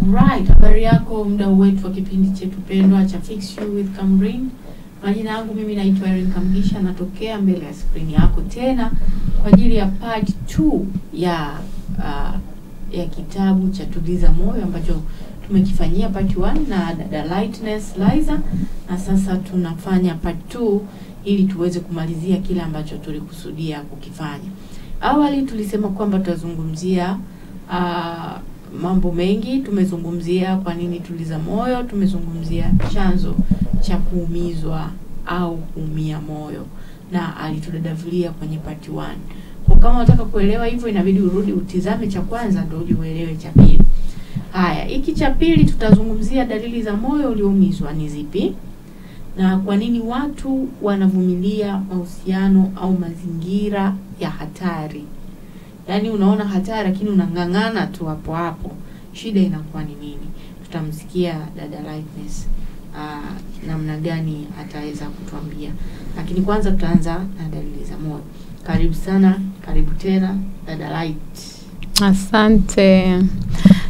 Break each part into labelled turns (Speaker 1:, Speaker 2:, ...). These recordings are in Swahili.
Speaker 1: Right, habari yako mdau wetu wa kipindi chetu pendwa cha Fix You with Kamrin. Majina yangu mimi naitwa Erin Kamgisha, natokea mbele ya screen yako tena kwa ajili ya part 2 ya kitabu cha Tuliza Moyo ambacho tumekifanyia part 1 na dada Lightness Liza, na sasa tunafanya part 2 ili tuweze kumalizia kile ambacho tulikusudia kukifanya. Awali tulisema kwamba tutazungumzia mambo mengi. Tumezungumzia kwa nini tuliza moyo, tumezungumzia chanzo cha kuumizwa au kuumia moyo, na alitudadavulia kwenye part 1. Kwa kama unataka kuelewa hivyo inabidi urudi utizame cha kwanza ndio uelewe cha pili. Haya, hiki cha pili tutazungumzia dalili za moyo ulioumizwa ni zipi, na kwa nini watu wanavumilia mahusiano au mazingira ya hatari. Yaani unaona hatari lakini unangangana tu hapo hapo. Shida inakuwa ni nini? Tutamsikia dada Lightness namna gani ataweza kutuambia. Lakini kwanza tutaanza na dalili za moyo. Karibu sana, karibu tena dada Light.
Speaker 2: Asante.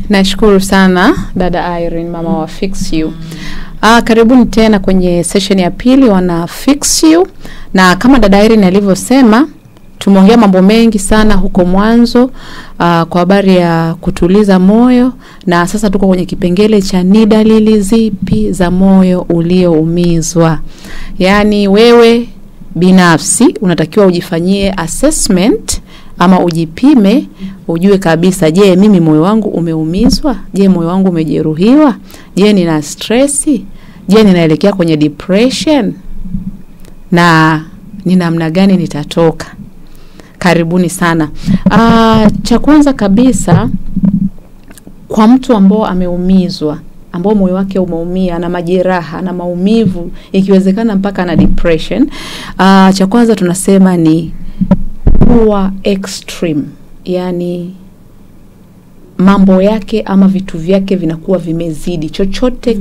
Speaker 2: Nashukuru sana dada Irene, mama wa Fix You. Karibuni tena kwenye session ya pili wana Fix You. Na kama dada Irene alivyosema, tumeongea mambo mengi sana huko mwanzo kwa habari ya kutuliza moyo, na sasa tuko kwenye kipengele cha ni dalili zipi za moyo ulioumizwa. Yaani wewe binafsi unatakiwa ujifanyie assessment ama ujipime, ujue kabisa, je, mimi moyo wangu umeumizwa? Je, moyo wangu umejeruhiwa? Je, nina stress? Je, ninaelekea kwenye depression? Na ni namna gani nitatoka? Karibuni sana. Cha kwanza kabisa, kwa mtu ambao ameumizwa, ambao moyo wake umeumia na majeraha na maumivu, ikiwezekana mpaka na depression, cha kwanza tunasema ni kuwa extreme. Yani mambo yake ama vitu vyake vinakuwa vimezidi. Chochote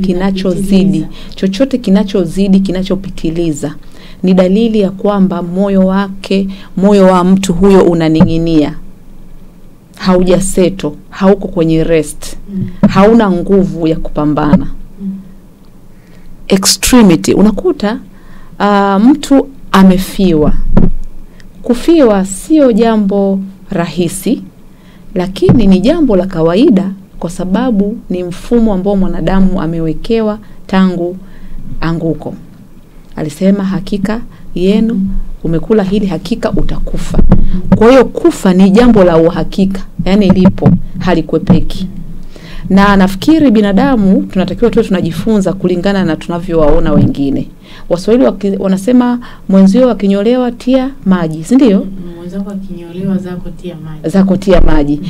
Speaker 2: kinachozidi, kinachopitiliza ni dalili ya kwamba moyo wa mtu huyo unaning'inia. Haujaseto, hauko kwenye rest. Hauna nguvu ya kupambana. Extremity, unakuta mtu amefiwa. Kufiwa sio jambo rahisi, lakini ni jambo la kawaida kwa sababu ni mfumo ambao mwanadamu amewekewa tangu anguko. Alisema hakika yenu umekula hili, hakika utakufa. Kwa hiyo kufa ni jambo la uhakika, yani lipo, halikwepeki. Na nafikiri binadamu tunatakiwa tuwe tunajifunza kulingana na tunavyowaona wengine. Waswahili wanasema mwenzio akinyolewa tia maji, si ndio?
Speaker 1: Mwenzako akinyolewa
Speaker 2: zako tia maji.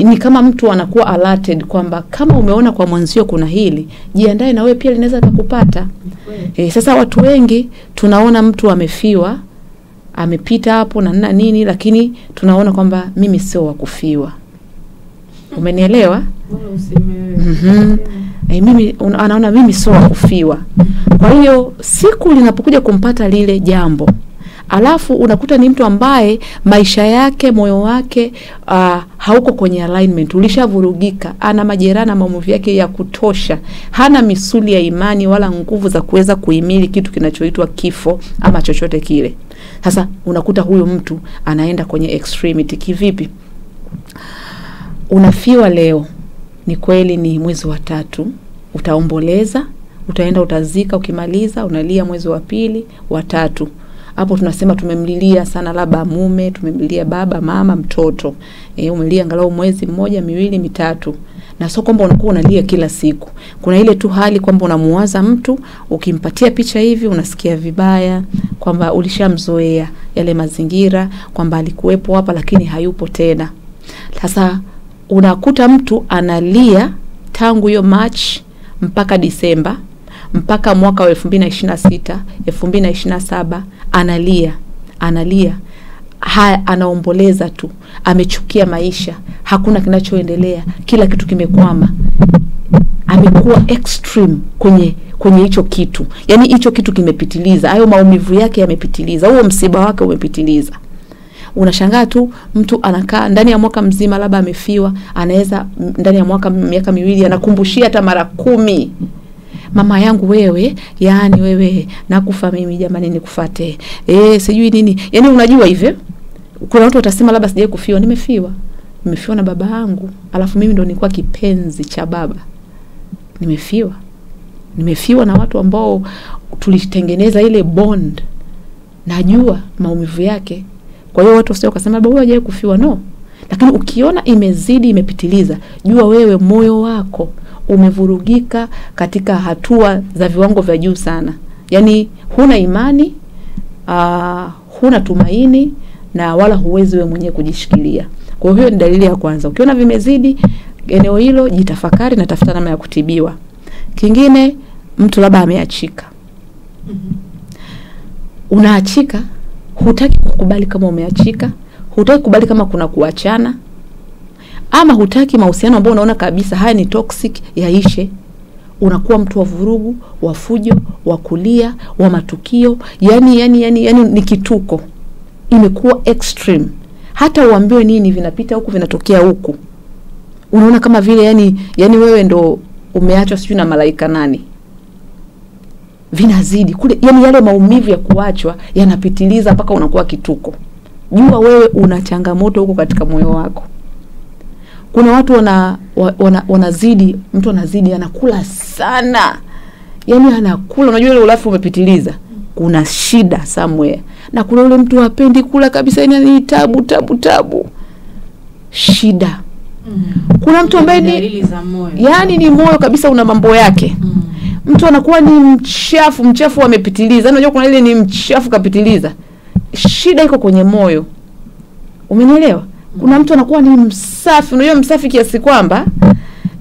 Speaker 2: Ni kama mtu anakuwa alerted kwamba kama umeona kwa mwenzio kuna hili, jiandae na wewe pia linaweza kukupata. Sasa watu wengi tunaona mtu amefiwa, amepita hapo na nini, lakini tunaona kwamba mimi sio wa kufiwa. Umenielewa? Mimi anaona mimi sio wa kufiwa. Kwa hiyo siku linapokuja kumpata lile jambo, alafu unakuta ni mtu ambaye maisha yake, moyo wake hauko kwenye alignment, ulishavurugika, ana majeraha na maumivu yake ya kutosha, hana misuli ya imani wala nguvu za kuweza kuhimili kitu kinachoitwa kifo ama chochote kile. Sasa unakuta huyo mtu anaenda kwenye extremity. Kivipi? Unafiwa leo, ni kweli ni mwezi wa 3, utaomboleza, utaenda utazika, ukimaliza unalia mwezi wa 2, wa 3. Hapo tunasema tumemlilia sana labda mume, tumemlilia baba, mama, mtoto. Umelia angalau mwezi 1, 2, 3. Na sio kwamba unakuwa unalia kila siku. Kuna ile tu hali kwamba unamuwaza mtu, ukimpatia picha hivi unasikia vibaya, kwamba ulishamzoea yale mazingira, kwamba alikuwepo hapa lakini hayupo tena. Sasa unakuta mtu analia tangu hiyo March mpaka Disemba, mpaka mwaka wa 2026, 2027, analia. Anaomboleza tu, amechukia maisha, hakuna kinachoendelea, kila kitu kimekwama. Amekuwa extreme kwenye hicho kitu. Yaani hicho kitu kimepitiliza, hayo maumivu yake yamepitiliza, huo msiba wake umepitiliza. unashangaa tu mtu anakaa ndani ya mwaka mzima labda amefiwa, anaweza ndani ya miaka miwili anakumbushia hata mara 10, mama yangu wewe, yani wewe nakufa mimi jamani nikufuate. Sijui nini. Yaani unajua hivyo. Kuna watu watasema labda sijaye kufiwa, nimefiwa na baba yangu. Alafu mimi ndo nilikuwa kipenzi cha baba. Nimefiwa na watu ambao tulitengeneza ile bond. Najua maumivu yake. Kwa hiyo watu wasio wakasema baba huyu hajaye kufiwa, no. Lakini ukiona imezidi, imepitiliza, jua wewe moyo wako umevurugika katika hatua za viwango vya juu sana. Yaani huna imani, huna tumaini na wala huwezi wewe mwenyewe kujishikilia. Kwa hiyo ni dalili ya kwanza. Ukiona vimezidi eneo hilo, jitafakari na tafuta namna ya kutibiwa. Kingine, mtu labda ameachika. Unaachika, hutaki kukubali kama umeachika, hutaki kukubali kama kuna kuachana, ama hutaki mahusiano ambayo unaona kabisa haya ni toxic yaishe. Unakuwa mtu wa vurugu, wa fujo, wa kulia, wa matukio, yani ni kituko. Imekuwa extreme. Hata uambiwe nini vinapita huku vinatokea huku. Unaona kama vile yani wewe ndo umeachwa sijui na malaika nani. Vinazidi kule, yani yale maumivu ya kuachwa yanapitiliza mpaka unakuwa kituko. Jua wewe una changamoto huko katika moyo wako. Kuna watu wanazidi, mtu anazidi anakula sana. Yani anakula, unajua ile ulafi umepitiliza. Kuna shida somewhere. Na kuna yule mtu hapendi kula kabisa, yani tabu. Shida. Kuna mtu ambaye ni moyo kabisa una mambo yake. Mtu anakuwa ni mchafu amepitiliza. Unajua kuna ile ni mchafu kapitiliza. Shida iko kwenye moyo. Umenielewa? Kuna mtu anakuwa ni msafi, unajua msafi kiasi kwamba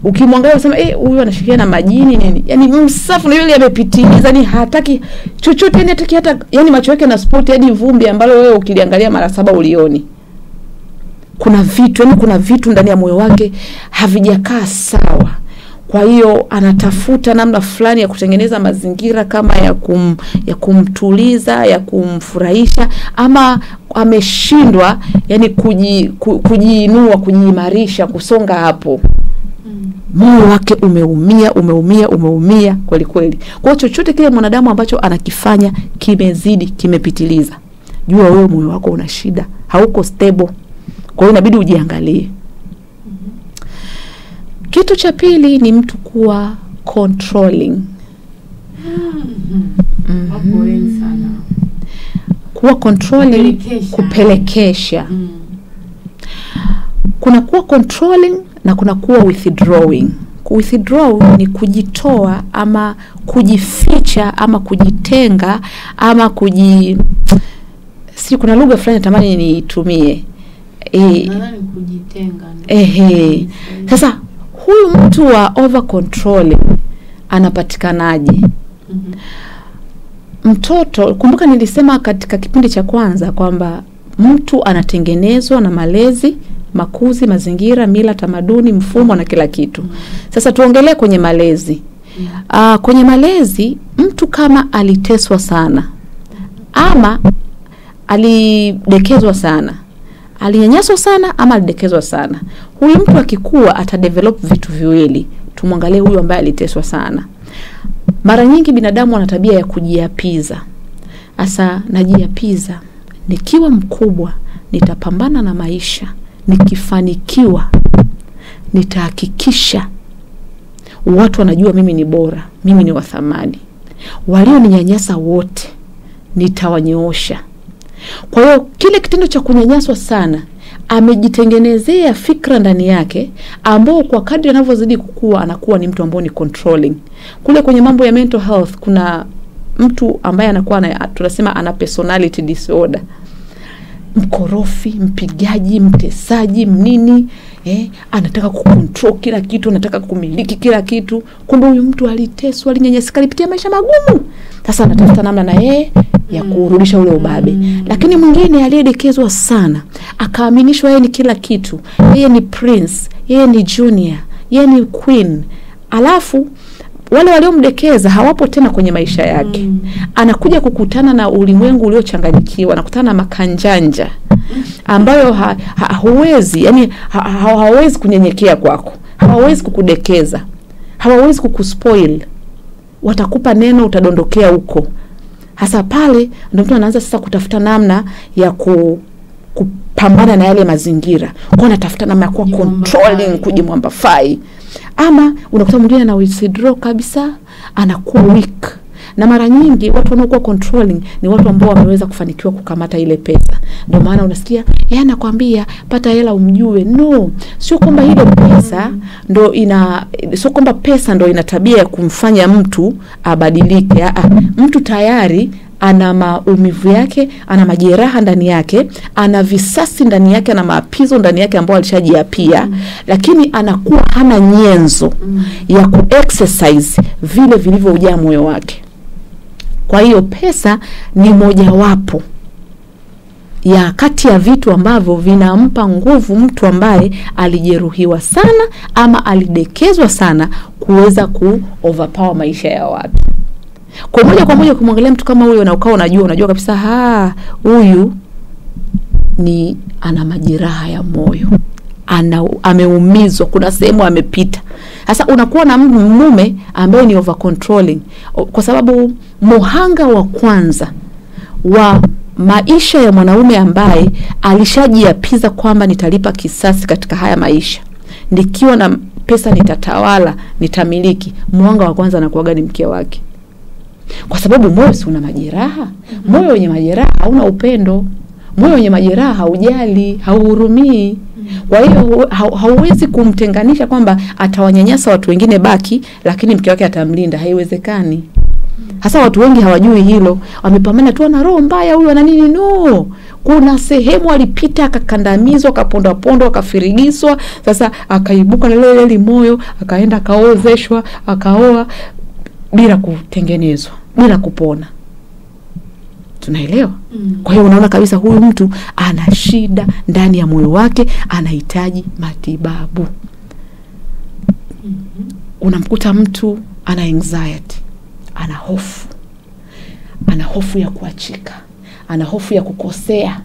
Speaker 2: ukimwangalia unasema huyu anashikia na majini nini. Yaani msafi na yule amepitiliza, yani hataki chochote, yani hataki hata, yani macho yake na sport hadi vumbi ambalo wewe ukiliangalia mara 7 ulioni. Kuna vitu ndani ya moyo wake havijakaa sawa. Kwa hiyo anatafuta namna fulani ya kutengeneza mazingira kama ya kumtuliza, ya kumfurahisha, ama ameshindwa yani kujiinua, kujiimarisha, kusonga hapo. Moyo wake umeumia kweli kweli. Kwa hiyo chochote kile mwanadamu ambacho anakifanya kimezidi, kimepitiliza, jua wewe moyo wako una shida, hauko stable. Kwa hiyo inabidi ujiangalie. Kitu cha pili ni mtu kuwa controlling.
Speaker 1: Hapo wengi sana.
Speaker 2: Kuwa controlling, kupelekesha. Kuna kuwa controlling na kuna kuwa withdrawing. Withdraw ni kujitoa ama kujificha ama kujitenga ama kuna lugha fulani natamani niitumie.
Speaker 1: Nadhani kujitenga.
Speaker 2: Sasa huyu mtu wa over controlling anapatikanaje? Mtoto, kumbuka nilisema katika kipindi cha kwanza kwamba mtu anatengenezwa na malezi, makuzi, mazingira, mila, tamaduni, mfumo na kila kitu. Sasa tuongelee kwenye malezi. Kwenye malezi, mtu kama aliteswa sana ama alidekezwa sana, alinyanyaswa sana ama alidekezwa sana, huyu mtu akikua atadevelop vitu viwili. Tumwangalie huyu ambaye aliteswa sana. Mara nyingi binadamu ana tabia ya kujiapiza. Asa najiapiza, nikiwa mkubwa nitapambana na maisha, nikifanikiwa nitahakikisha watu wanajua mimi ni bora, mimi ni wa thamani, walioninyanyasa wote nitawanyoosha. Kwa hiyo kile kitendo cha kunyanyaswa sana amejitengenezea fikra ndani yake ambao kwa kadri anavyozidi kukua anakuwa ni mtu ambaye ni controlling. Kule kwenye mambo ya mental health kuna mtu ambaye anakuwa tunasema ana personality disorder. Mkorofi, mpigaji, mtesaji, mnini, anataka kucontrol kila kitu, anataka kumiliki kila kitu. Kumbe huyu mtu aliteswa, alinyanyasika, alipitia maisha magumu. Sasa anatafuta namna na yeye ya kurudisha ule ubabe. Lakini mwingine aliyedekezwa sana, akaaminishwa yeye ni kila kitu. Yeye ni prince, yeye ni junior, yeye ni queen. Alafu wale waliomdekeza hawapo tena kwenye maisha yake. Anakuja kukutana na ulimwengu uliochanganyikiwa, anakutana na makanjanja ambayo hawezi, yani hawawezi kunyenyekea kwako, hawawezi kukudekeza, hawawezi kukuspoil. Watakupa neno, utadondokea huko. Hasa pale ndio mtu anaanza sasa kutafuta namna ya kupambana na yale mazingira. Kwa anatafuta namna ya kuwa controlling, kujimwambafai. Ama unakuta mwingine na withdraw kabisa, anakuwa weak. Na mara nyingi watu wanaokuwa controlling ni watu ambao wameweza kufanikiwa kukamata ile pesa. Ndio maana unasikia yeye anakuambia pata hela umjue. No, sio kwamba ile pesa sio kwamba pesa ndio ina tabia ya kumfanya mtu abadilike. Mtu tayari ana maumivu yake, ana majeraha ndani yake, ana visasi ndani yake, ana maapizo ndani yake ambao alishajiapia, lakini anakuwa hana nyenzo ya kuexercise vile vilivyojaa moyo wake. Kwa hiyo pesa ni mojawapo ya kati ya vitu ambavyo vinampa nguvu mtu ambaye alijeruhiwa sana ama alidekezwa sana kuweza overpower maisha ya watu. Kwa moja kumwangalia mtu kama huyo na ukao unajua kabisa huyu ni ana majeraha ya moyo, ameumizwa, kuna sehemu amepita. Sasa unakuwa na mume ambaye ni over controlling, kwa sababu muhanga wa kwanza wa maisha ya mwanaume ambaye alishajiapiza kwamba nitalipa kisasi katika haya maisha, nikiwa na pesa nitatawala, nitamiliki, muhanga wa kwanza anakuwa ni mke wake. Kwa sababu moyo si una majeraha. Moyo wenye majeraha hauna upendo. Moyo wenye majeraha haujali, hauhurumii. Kwa hiyo hauwezi kumtenganisha kwamba atawanyanyasa watu wengine baki, lakini mke wake atamlinda. Haiwezekani. Hasa watu wengi hawajui hilo. Wamepambana tu na roho mbaya, huyu ana nini? No. Kuna sehemu alipita akakandamizwa, akapondwa, akafirigiswa, sasa akaibuka na ile moyo, akaenda akaozeshwa, akaoa bila kutengenezwa, bila kupona. Tunaelewa? Kwa hiyo unaona kabisa huyu mtu ana shida ndani ya moyo wake, anahitaji matibabu. Unamkuta mtu ana anxiety, ana hofu ya kuachika, ana hofu ya kukosea.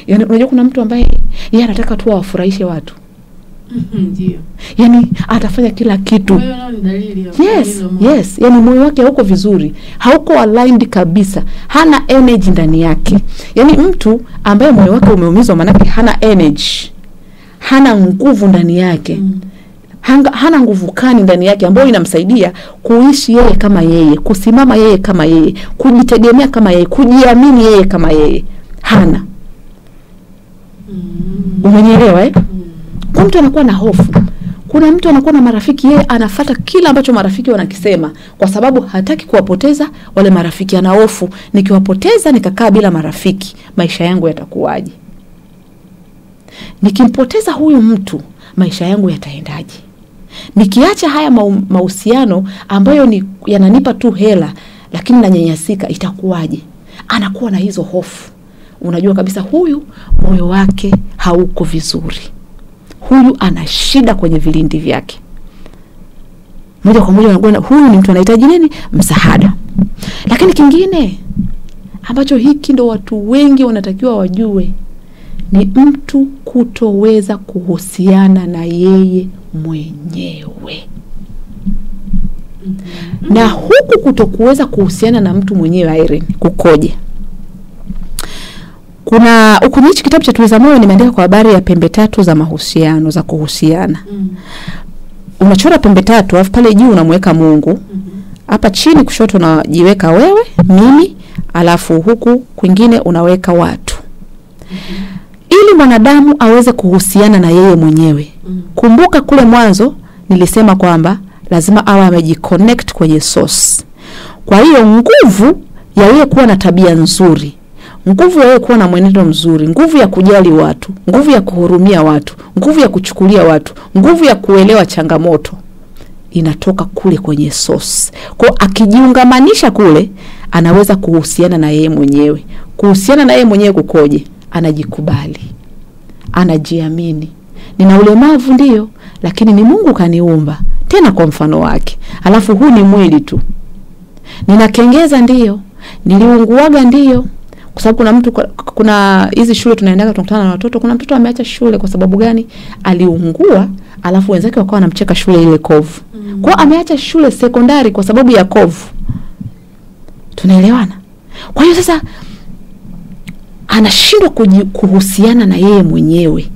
Speaker 2: Yaani unajua kuna mtu ambaye yeye anataka tu awafurahishe watu. Ndio. Yaani atafanya kila kitu.
Speaker 1: Moyo nao ni dalili
Speaker 2: ya yes. Yaani moyo wake hauko vizuri, hauko aligned kabisa. Hana energy ndani yake. Yaani mtu ambaye moyo wake umeumizwa manake hana energy. Hana nguvu ndani yake. Hana nguvu kani ndani yake ambayo inamsaidia kuishi yeye kama yeye, kusimama yeye kama yeye, kujitegemea kama yeye, kujiamini yeye kama yeye. Hana. Umenielewa Kwa mtu anakuwa na hofu. Kuna mtu anakuwa na marafiki, yeye anafuata kila ambacho marafiki wanakisema kwa sababu hataki kuwapoteza wale marafiki. Ana hofu, nikiwapoteza nikakaa bila marafiki, maisha yangu yatakuwaje? Nikimpoteza huyu mtu, maisha yangu yataendaje? Nikiacha haya mahusiano ambayo yananipa tu hela lakini nanyanyasika, itakuwaje? Anakuwa na hizo hofu. Unajua kabisa huyu moyo wake hauko vizuri. Huyu ana shida kwenye vilindi vyake. Moja kwa moja unaona huyu ni mtu anahitaji nini? Msaada. Lakini kingine ambacho hiki ndo watu wengi wanatakiwa wajue ni mtu kutoweza kuhusiana na yeye mwenyewe. Na huku kutokuweza kuhusiana na mtu mwenyewe Irene kukoje? Kuna ukunichi kitabu cha Tuliza Moyo nimeandika kwa habari ya pembe tatu za mahusiano, za kuhusiana. Unachora pembe tatu, alafu pale juu unamweka Mungu. Hapa chini kushoto unajiweka wewe, mimi, alafu huku kwingine unaweka watu. Ili mwanadamu aweze kuhusiana na yeye mwenyewe. Kumbuka kule mwanzo nilisema kwamba lazima awe amejiconnect kwenye source. Kwa hiyo nguvu ya yeye kuwa na tabia nzuri, nguvu ya yeye kuwa na mwenendo mzuri, nguvu ya kujali watu, nguvu ya kuhurumia watu, nguvu ya kuchukulia watu, nguvu ya kuelewa changamoto, inatoka kule kwenye source. Kwa akijiungamanisha kule, anaweza kuhusiana na yeye mwenyewe. Kuhusiana na yeye mwenyewe kukoje? Anajikubali, anajiamini. Nina ulemavu ndio, lakini ni Mungu kaniumba. tena kwa mfano wake. Alafu huu ni mwili tu. Ninakengeza ndio, niliunguaga ndio. Kwa sababu kuna mtu, kuna hizi shule tunaendaga tunakutana na watoto, kuna mtoto ameacha shule kwa sababu gani? Aliungua, alafu wenzake wakawa wanamcheka shule ile kovu. Kwa ameacha shule sekondari kwa sababu ya kovu. Tunaelewana? Kwa hiyo sasa anashindwa kuhusiana na yeye mwenyewe,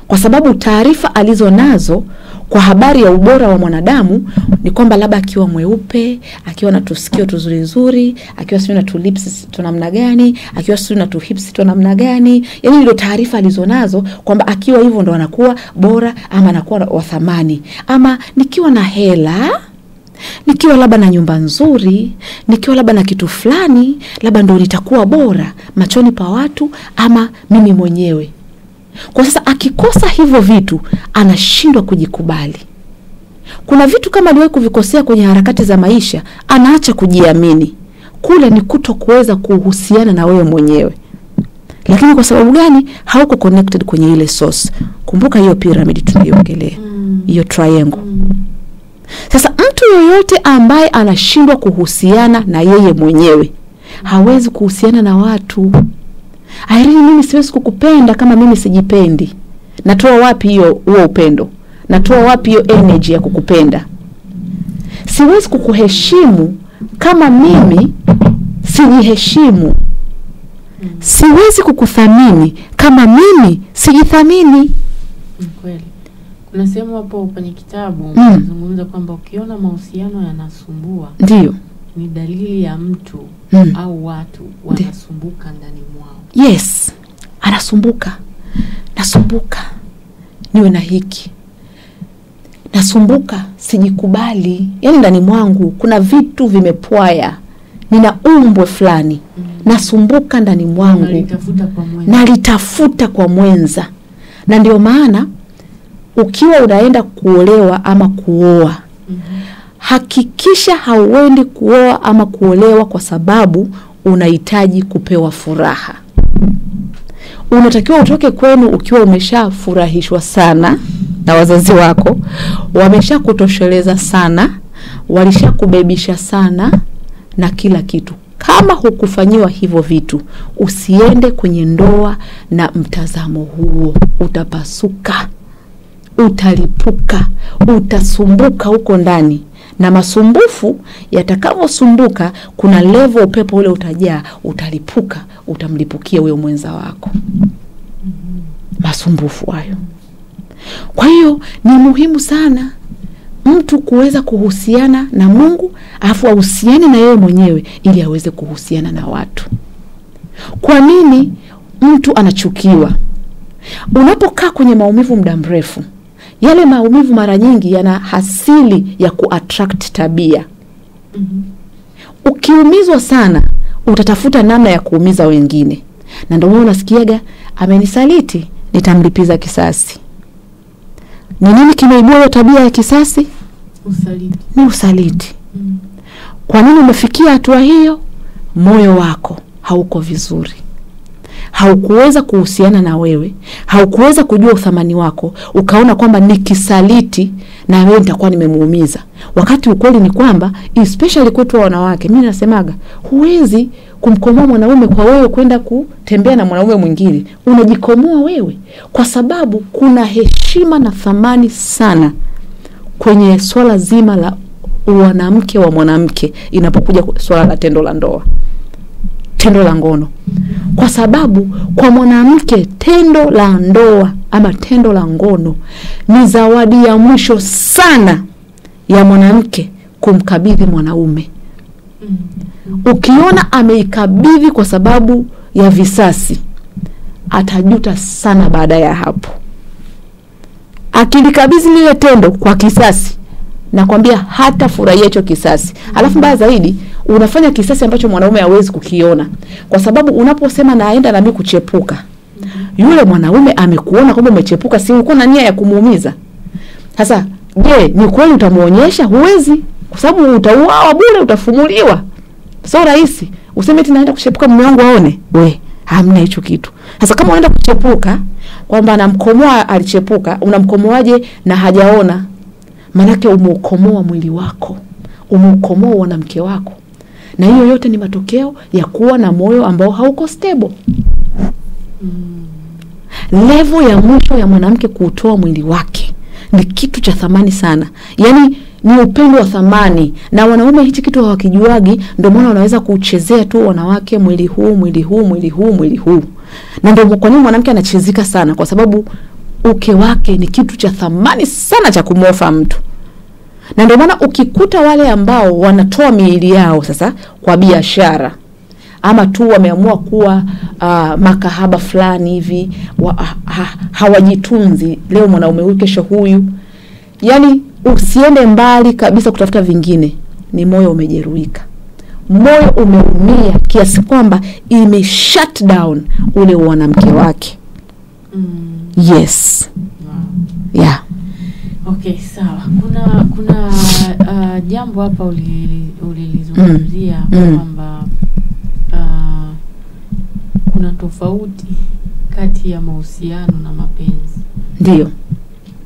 Speaker 2: kwa sababu taarifa alizonazo kwa habari ya ubora wa mwanadamu ni kwamba labda akiwa mweupe, akiwa na tusikio tuzuri nzuri, akiwa sio na tulips tunamna gani, akiwa sio na tuhips tunamna gani. Yaani ndio taarifa alizonazo kwamba akiwa hivyo ndo anakuwa bora ama anakuwa wa thamani. Ama nikiwa na hela, nikiwa labda na nyumba nzuri, nikiwa labda na kitu fulani, labda ndo nitakuwa bora machoni pa watu ama mimi mwenyewe. Kwa sasa akikosa hivyo vitu anashindwa kujikubali. Kuna vitu kama aliwahi kuvikosea kwenye harakati za maisha, anaacha kujiamini. Kule ni kutokuweza kuhusiana na wewe mwenyewe. Lakini kwa sababu gani? Hauko connected kwenye ile source. Kumbuka hiyo pyramid tuliongelea. Hiyo triangle. Sasa mtu yoyote ambaye anashindwa kuhusiana na yeye mwenyewe, hawezi kuhusiana na watu. Irene, mimi siwezi kukupenda kama mimi sijipendi. Natoa wapi huo upendo? Natoa wapi hiyo energy ya kukupenda? Siwezi kukuheshimu kama mimi sijiheshimu. Siwezi kukuthamini kama mimi sijithamini.
Speaker 1: Kweli. Kuna sehemu hapo kwenye kitabu unazungumza kwamba ukiona mahusiano yanasumbua,
Speaker 2: ndio
Speaker 1: ni dalili ya mtu au watu wanasumbuka ndani mwao.
Speaker 2: Yes, anasumbuka. Nasumbuka niwe na hiki. Nasumbuka sijikubali. Yaani ndani mwangu kuna vitu vimepwaya. Nina umbwe fulani. Nasumbuka ndani mwangu. Nalitafuta kwa mwenza. Na ndio maana ukiwa unaenda kuolewa ama kuoa, hakikisha hauendi kuoa ama kuolewa kwa sababu unahitaji kupewa furaha. Unatakiwa utoke kwenu ukiwa umeshafurahishwa sana na wazazi wako, wameshakutosheleza sana, walishakubebisha sana na kila kitu. Kama hukufanyiwa hivyo vitu, usiende kwenye ndoa na mtazamo huo. Utapasuka, utalipuka, utasumbuka huko ndani. Na masumbufu yatakavosumbuka, kuna level upepo ule utajaa, utalipuka, utamlipukia wewe mwenza wako. Masumbufu hayo. Kwa hiyo ni muhimu sana mtu kuweza kuhusiana na Mungu, alafu ahusiane na yeye mwenyewe ili aweze kuhusiana na watu. Kwa nini mtu anachukiwa? Unapokaa kwenye maumivu muda mrefu, yale maumivu mara nyingi yana hasili ya kuattract tabia. Ukiumizwa sana, utatafuta namna ya kuumiza wengine. Na ndio unasikiaga, amenisaliti, nitamlipiza kisasi. Ni nini kimeibua hiyo tabia ya kisasi?
Speaker 1: Usaliti.
Speaker 2: Ni usaliti. Kwa nini umefikia hatua hiyo? Moyo wako hauko vizuri. Haukuweza kuhusiana na wewe, haukuweza kujua uthamani wako, ukaona kwamba nikisaliti na wewe nitakuwa nimemuumiza. Wakati ukweli ni kwamba, especially kwetu wanawake, mimi nasemaga, huwezi kumkomoa mwanaume kwa wewe kwenda kutembea na mwanaume mwingine. Unajikomoa wewe, kwa sababu kuna heshima na thamani sana kwenye swala zima la wanamke wa mwanamke inapokuja swala la tendo la ndoa, tendo la ngono. Kwa sababu kwa mwanamke tendo la ndoa ama tendo la ngono ni zawadi ya mwisho sana ya mwanamke kumkabidhi mwanaume. Ukiona ameikabidhi kwa sababu ya visasi, atajuta sana baada ya hapo. Akilikabidhi lile tendo kwa kisasi, nakwambia hata furahia hicho kisasi. Alafu mbaya zaidi, unafanya kisasi ambacho mwanaume hawezi kukiona. Kwa sababu unaposema naenda na mimi kuchepuka, yule mwanaume amekuona kwamba umechepuka, si ulikuwa na nia ya kumuumiza. Sasa, je, ni kweli utamuonyesha? Huwezi, kwa sababu utauawa bure, utafumuliwa. Sio rahisi. Useme eti naenda kuchepuka mume wangu aone. Hamna hicho kitu. Sasa kama unaenda kuchepuka kwamba anamkomoa alichepuka, unamkomoaje na hajaona? Manake umeukomoa mwili wako, umeukomoa mwanamke wako. Na hiyo yote ni matokeo ya kuwa na moyo ambao hauko stable. Level ya mwisho ya mwanamke kuutoa mwili wake ni kitu cha thamani sana. Yaani ni upendo wa thamani, na wanaume hichi kitu hawakijuagi, ndio maana wanaweza kuchezea tu wanawake mwili huu. Na ndio kwa nini mwanamke anachezika sana, kwa sababu uke wake ni kitu cha thamani sana cha kumofa mtu. Na ndio maana ukikuta wale ambao wanatoa miili yao sasa kwa biashara, ama tu wameamua kuwa makahaba fulani hivi, hawajitunzi, leo mwanaume huyu kesho huyu, yani usiende mbali kabisa kutafuta vingine, ni moyo umejeruhika, moyo umeumia kiasi kwamba ime shut down ule mwanamke wake. Yes. Yeah.
Speaker 1: Okay, sawa. Kuna jambo hapa ulilizungumzia kwamba kuna tofauti kati ya mahusiano na mapenzi.
Speaker 2: Ndio.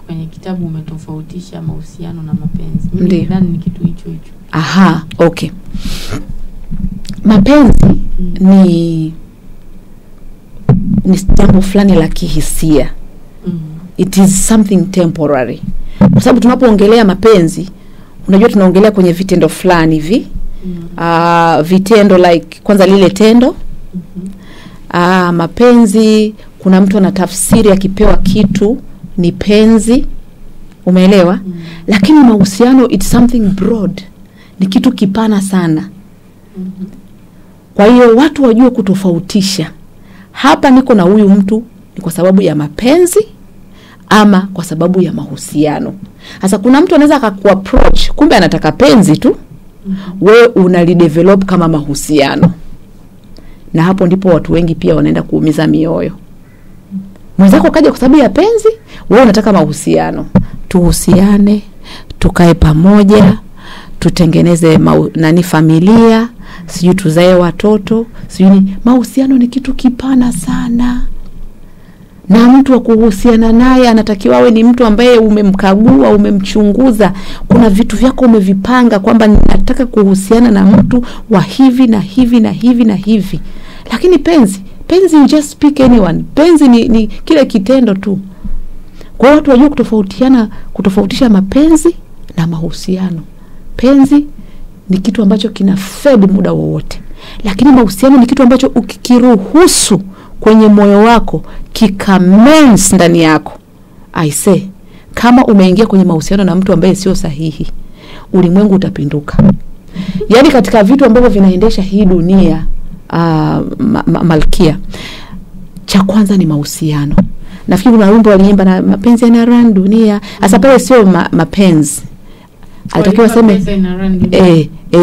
Speaker 1: Kwenye kitabu umetofautisha mahusiano na mapenzi. Mimi nadhani ni kitu hicho.
Speaker 2: Aha, okay. Mapenzi ni jambo fulani la kihisia. It is something temporary. Kwa sababu tunapoongelea mapenzi, unajua tunaongelea kwenye vitendo fulani hivi. Vitendo like kwanza lile tendo. Mapenzi, kuna mtu anatafsiri akipewa kitu ni penzi. Umeelewa? Lakini mahusiano it's something broad. Ni kitu kipana sana. Kwa hiyo watu wajue kutofautisha. Hapa niko na huyu mtu ni kwa sababu ya mapenzi ama kwa sababu ya mahusiano. Sasa kuna mtu anaweza akakuapproach kumbe anataka penzi tu. Wewe unalidevelop kama mahusiano. Na hapo ndipo watu wengi pia wanaenda kuumiza mioyo. Mwenzako kaja kwa sababu ya penzi, wewe unataka mahusiano. Tuhusiane, tukae pamoja, tutengeneze familia, sijui tuzae watoto, sijui mahusiano ni kitu kipana sana. Na mtu wa kuhusiana naye anatakiwa awe ni mtu ambaye umemkagua, umemchunguza. Kuna vitu vyako umevipanga kwamba nataka kuhusiana na mtu wa hivi na hivi na hivi na hivi. Lakini penzi you just pick anyone. Penzi ni kile kitendo tu. Kwa watu wajue kutofautisha mapenzi na mahusiano. Penzi ni kitu ambacho kina fed muda wowote. Lakini mahusiano ni kitu ambacho ukikiruhusu kwenye moyo wako kikamense ndani yako. I say, kama umeingia kwenye mahusiano na mtu ambaye sio sahihi, ulimwengu utapinduka. Yaani katika vitu ambavyo vinaendesha hii dunia, Malkia, cha kwanza ni mahusiano. Nafikiri kuna wimbo waliimba na mapenzi yana run dunia. Sasa pale sio mapenzi. Alitakiwa sema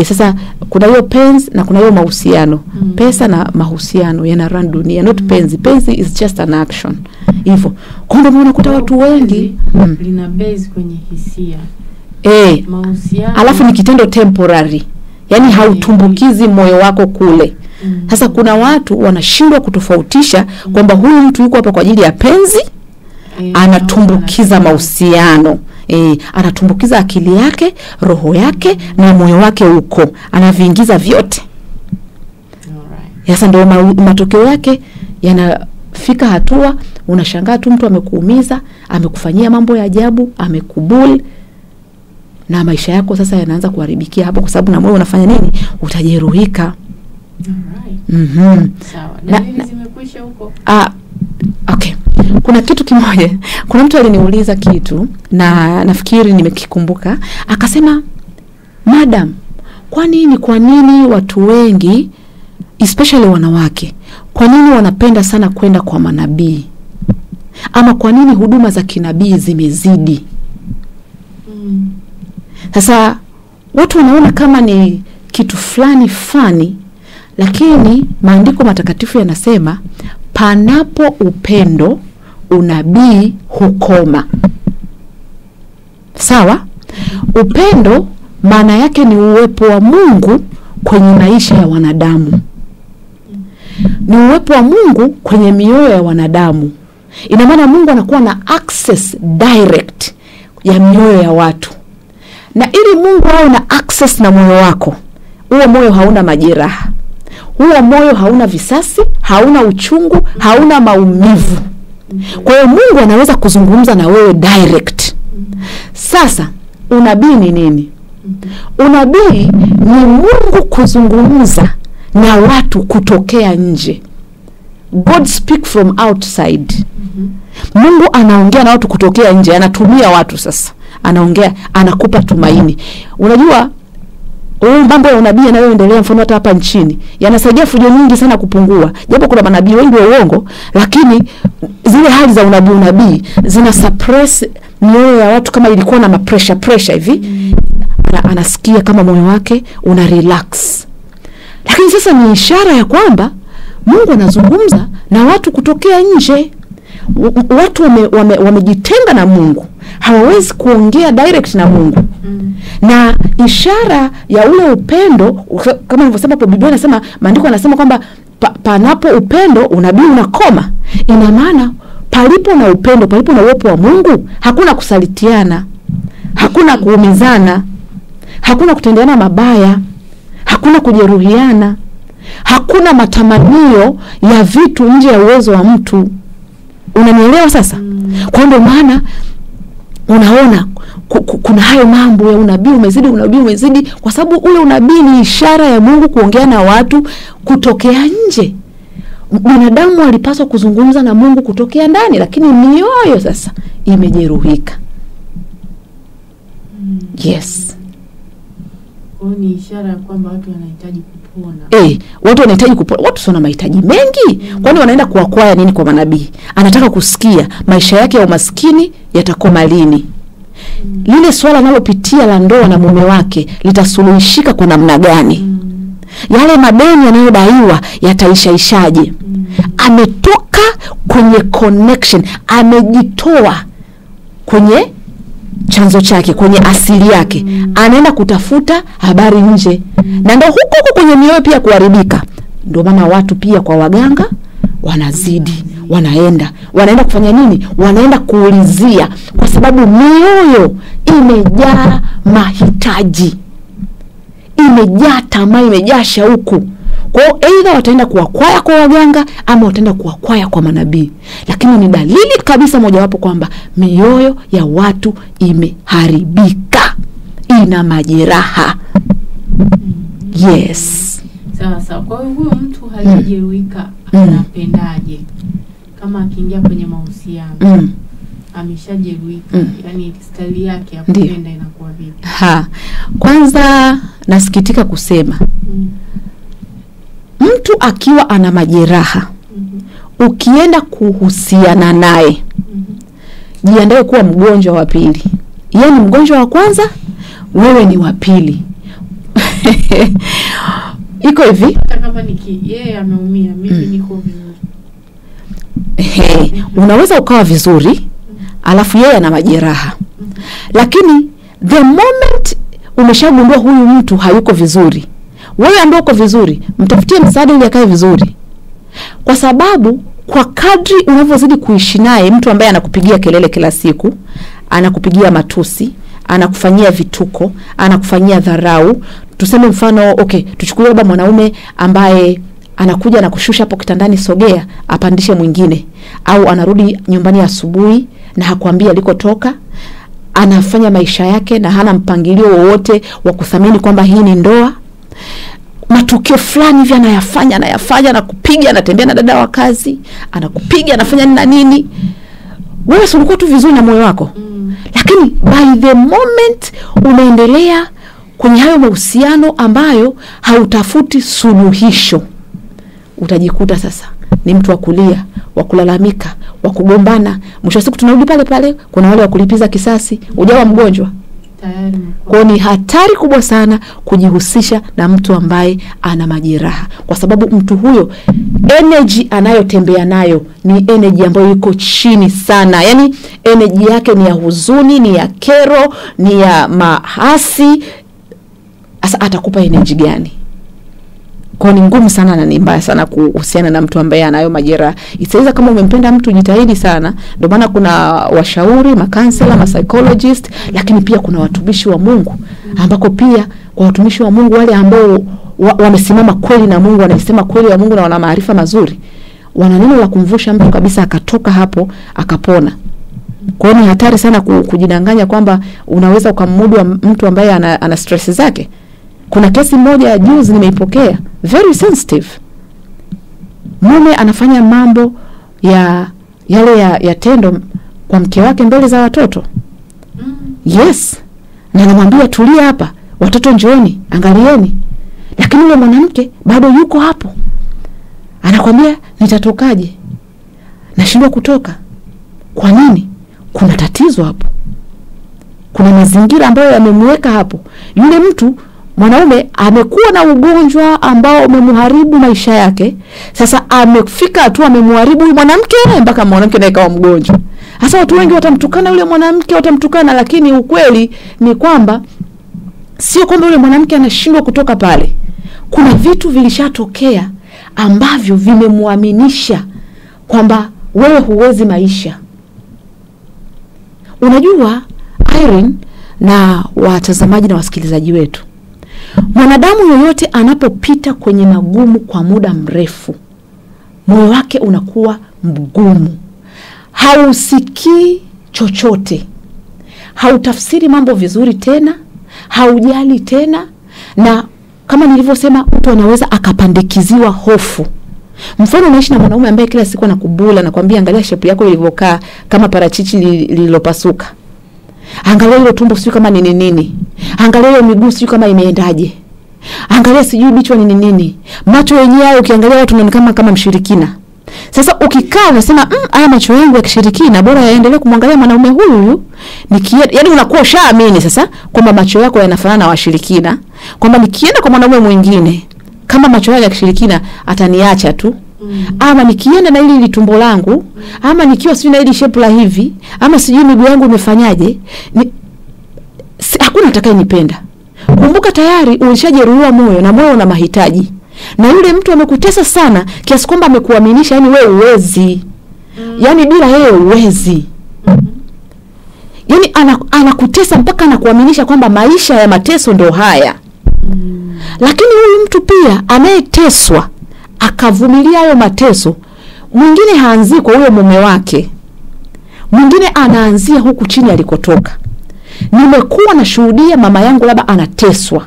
Speaker 2: sasa kuna hiyo penzi na kuna hiyo mahusiano. Pesa na mahusiano yana run dunia, not penzi. Penzi is just an action. Hivyo. Kwa ndio unakuta watu wengi
Speaker 1: lina base kwenye hisia.
Speaker 2: Mahusiano alafu ni kitendo temporary. Yaani hautumbukizi moyo wako kule. Sasa kuna watu wanashindwa kutofautisha kwamba huyu mtu yuko hapa kwa ajili ya penzi, anatumbukiza mahusiano. Anatumbukiza akili yake, roho yake na moyo wake huko. Anaviingiza vyote. Sasa ndio matokeo yake yanafika hatua unashangaa tu mtu amekuumiza, amekufanyia mambo ya ajabu, amekubuli, na maisha yako sasa yanaanza kuharibikia hapo, kwa sababu na moyo unafanya nini? Utajeruhika.
Speaker 1: Sawa. Dalili zimekwisha huko.
Speaker 2: Okay. Kuna kitu kimoja. Kuna mtu aliniuliza kitu na nafikiri nimekikumbuka. Akasema, "Madam, kwa nini watu wengi, especially wanawake, kwa nini wanapenda sana kwenda kwa manabii? Ama kwa nini huduma za kinabii zimezidi?" Sasa watu wanaona kama ni kitu fulani fani, lakini maandiko matakatifu yanasema panapo upendo unabii hukoma. Sawa? Upendo maana yake ni uwepo wa Mungu kwenye maisha ya wanadamu. Ni uwepo wa Mungu kwenye mioyo ya wanadamu. Ina maana Mungu anakuwa na access direct ya mioyo ya watu. Na ili Mungu awe na access na moyo wako, huo moyo hauna majeraha, huo moyo hauna visasi, hauna uchungu, hauna maumivu. Kwa hiyo Mungu anaweza kuzungumza na wewe direct. Sasa unabii ni nini? Unabii ni Mungu kuzungumza na watu kutokea nje. God speak from outside. Mungu anaongea na watu kutokea nje, anatumia watu sasa. Anaongea, anakupa tumaini. Unajua mambo ya unabii yanayoendelea mfano hata hapa nchini yanasaidia fujo nyingi sana kupungua. Japo kuna manabii wengi wa uongo, lakini zile hali za unabii zina suppress mioyo ya watu. Kama ilikuwa na pressure hivi, anasikia kama moyo wake una relax. Lakini sasa ni ishara ya kwamba Mungu anazungumza na watu kutokea nje. Watu wamejitenga na Mungu, hawawezi kuongea direct na Mungu. Na ishara ya ule upendo, kama nilivyosema hapo, Biblia inasema, maandiko yanasema kwamba panapo upendo unabii unakoma. Ina maana palipo na upendo, palipo na uwepo wa Mungu, hakuna kusalitiana, hakuna kuumizana, hakuna kutendeana mabaya, hakuna kujeruhiana, hakuna matamanio ya vitu nje ya uwezo wa mtu. Unanielewa sasa? Kwa ndio maana unaona kuna hayo mambo ya unabii umezidi, kwa sababu ule unabii ni ishara ya Mungu kuongea na watu kutokea nje. Binadamu walipaswa kuzungumza na Mungu kutokea ndani, lakini mioyo sasa imejeruhika. Yes.
Speaker 1: Ni ishara ya kwamba watu wanahitaji kupona.
Speaker 2: Watu wanahitaji kupona. Watu wana mahitaji mengi. Kwani wanaenda kuakwaya nini kwa manabii? Anataka kusikia maisha yake ya umaskini yatakoma lini. Lile swala analopitia la ndoa na mume wake litasuluhishika kwa namna gani? Yale madeni yanayodaiwa yataishaishaje? Ametoka kwenye connection, amejitoa kwenye chanzo chake, kwenye asili yake. Anaenda kutafuta habari nje. Na ndio huko kwenye mioyo pia kuharibika. Ndio maana watu pia kwa waganga wanazidi, wanaenda kufanya nini? Wanaenda kuulizia, kwa sababu mioyo imejaa mahitaji, imejaa tamaa, imejaa shauku. Kwa hiyo either wataenda kuakwaya kwa waganga ama wataenda kuakwaya kwa manabii. Lakini ni dalili kabisa mojawapo kwamba mioyo ya watu imeharibika, ina majeraha. Yes.
Speaker 1: Sawa. Kwa hiyo huyo mtu halijeruhika anapendaje? Kama akiingia kwenye mahusiano ameshajeruhika, yani style yake ya kupenda inakuwa vipi?
Speaker 2: Kwanza nasikitika kusema mtu akiwa ana majeraha, ukienda kuhusiana naye, jiandae kuwa mgonjwa wa pili. Yeye ni mgonjwa wa kwanza, wewe ni wa pili. Iko hivi,
Speaker 1: hata kama yeye ameumia, mimi niko vizuri.
Speaker 2: Unaweza ukawa vizuri, alafu yeye ana majeraha. Lakini the moment umeshagundua huyu mtu hayuko vizuri, wewe ambaye uko vizuri, mtafutie msaada ili akae vizuri. Kwa sababu kwa kadri unavyozidi kuishi naye, mtu ambaye anakupigia kelele kila siku, anakupigia matusi, anakufanyia vituko, anakufanyia dharau. Tuseme mfano, tuchukulie labda mwanaume ambaye anakuja na kushusha hapo kitandani, sogea, apandishe mwingine. Au anarudi nyumbani asubuhi na hakuambia alikotoka. Anafanya maisha yake na hana mpangilio wowote wa kuthamini kwamba hii ni ndoa. Matukio fulani hivi anayafanya na kupiga, anatembea na dada wa kazi, anakupiga, anafanya nini. Wewe si ulikuwa tu vizuri na moyo wako. Lakini by the moment unaendelea kwenye hayo mahusiano ambayo hautafuti suluhisho, utajikuta sasa ni mtu wa kulia, wa kulalamika, wa kugombana. Mwisho siku tunarudi pale pale, kuna wale wa kulipiza kisasi, ujawa mgonjwa. Kwa ni hatari kubwa sana kujihusisha na mtu ambaye ana majeraha, kwa sababu mtu huyo energy anayotembea nayo ni energy ambayo iko chini sana. Yani energy yake ni ya huzuni, ni ya kero, ni ya mahasi. Asa atakupa energy gani? Kwa ni ngumu sana na ni mbaya sana kuhusiana na mtu ambaye anayo majeraha. Itaweza kama umempenda mtu jitahidi sana. Ndio maana kuna washauri, makansela, psychologist, lakini pia kuna watumishi wa Mungu ambako pia kwa watumishi wa Mungu wale ambao wamesimama kweli na Mungu, wanasema kweli wa Mungu na wana maarifa mazuri, wana neno la kumvusha mtu kabisa akatoka hapo akapona. Kwa hiyo ni hatari sana kujidanganya kwamba unaweza ukamudu mtu ambaye ana stress zake. Kuna kesi moja ya juzi nimeipokea, very sensitive. Mume anafanya mambo ya tendo kwa mke wake mbele za watoto. Yes. Na anamwambia tulia hapa, watoto njooni, angalieni. Lakini yule mwanamke bado yuko hapo. Anakwambia nitatokaje? Nashindwa kutoka. Kwa nini? Kuna tatizo hapo. Kuna mazingira ambayo yamemweka hapo. Yule mtu mwanaume amekuwa na ugonjwa ambao umemharibu maisha yake. Sasa amefika hatua amemharibu yule mwanamke mpaka mwanamke naye kawa mgonjwa. Sasa watu wengi watamtukana yule mwanamke, watamtukana, lakini ukweli ni kwamba sio kwamba yule mwanamke anashindwa kutoka pale. Kuna vitu vilishatokea ambavyo vimemuaminisha kwamba wewe huwezi maisha. Unajua Irene na watazamaji na wasikilizaji wetu, mwanadamu yoyote anapopita kwenye magumu kwa muda mrefu, moyo wake unakuwa mgumu. Hausikii chochote. Hautafsiri mambo vizuri tena, haujali tena, na kama nilivyosema mtu anaweza akapandikiziwa hofu. Mfano unaishi na mwanaume ambaye kila siku anakubula na kwambia angalia shape yako ilivyokaa kama parachichi lililopasuka. Angalia ile tumbo sio kama nini. Angalia ile miguu sio kama imeendaje. Angalia sijui bichwa nini. Macho yenyewe ukiangalia watu wanaonekana kama mshirikina. Sasa ukikaa unasema haya macho yangu ya kishirikina bora yaendelee kumwangalia mwanaume huyu. Yaani unakuwa ushaamini sasa kwamba macho yako yanafanana na washirikina, kwamba nikienda kwa mwanaume mwingine kama macho yake ya kishirikina ataniacha tu. Ama nikienda na ile tumbo langu, ama nikiwa sijui na ile shape la hivi, ama sijui miguu yangu imefanyaje, hakuna atakayenipenda. Kumbuka tayari ulishajeruhiwa moyo na moyo una mahitaji. Na yule mtu amekutesa sana kiasi kwamba amekuaminisha yani wewe uwezi. Yani bila yeye uwezi. Yani anakutesa mpaka anakuaminisha kwamba maisha ya mateso ndio haya. Lakini huyu mtu pia anayeteswa akavumilia hayo mateso, mwingine haanzi kwa huyo mume wake. Mwingine anaanzia huku chini alikotoka. Nimekuwa nashuhudia mama yangu labda anateswa.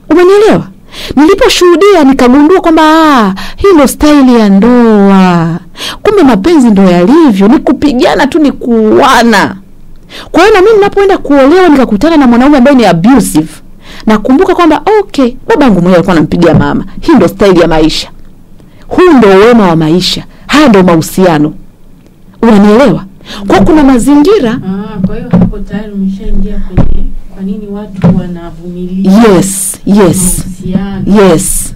Speaker 2: Umenielewa? Niliposhuhudia nikagundua kwamba hii ndio style ya ndoa. Kumbe mapenzi ndio yalivyo, ni kupigana tu, ni kuuana. Kwa hiyo na mimi ninapoenda kuolewa nikakutana na mwanaume ambaye ni abusive, nakumbuka kwamba okay, babangu mwenyewe alikuwa anampigia mama. Hii ndio style ya maisha. Huu ndio wema wa maisha. Haya ndio mahusiano. Unanielewa? Kwa kuna mazingira.
Speaker 1: Kwa hiyo hapo tayari umeshaingia kwenye kwa nini watu wanavumilia.
Speaker 2: Yes.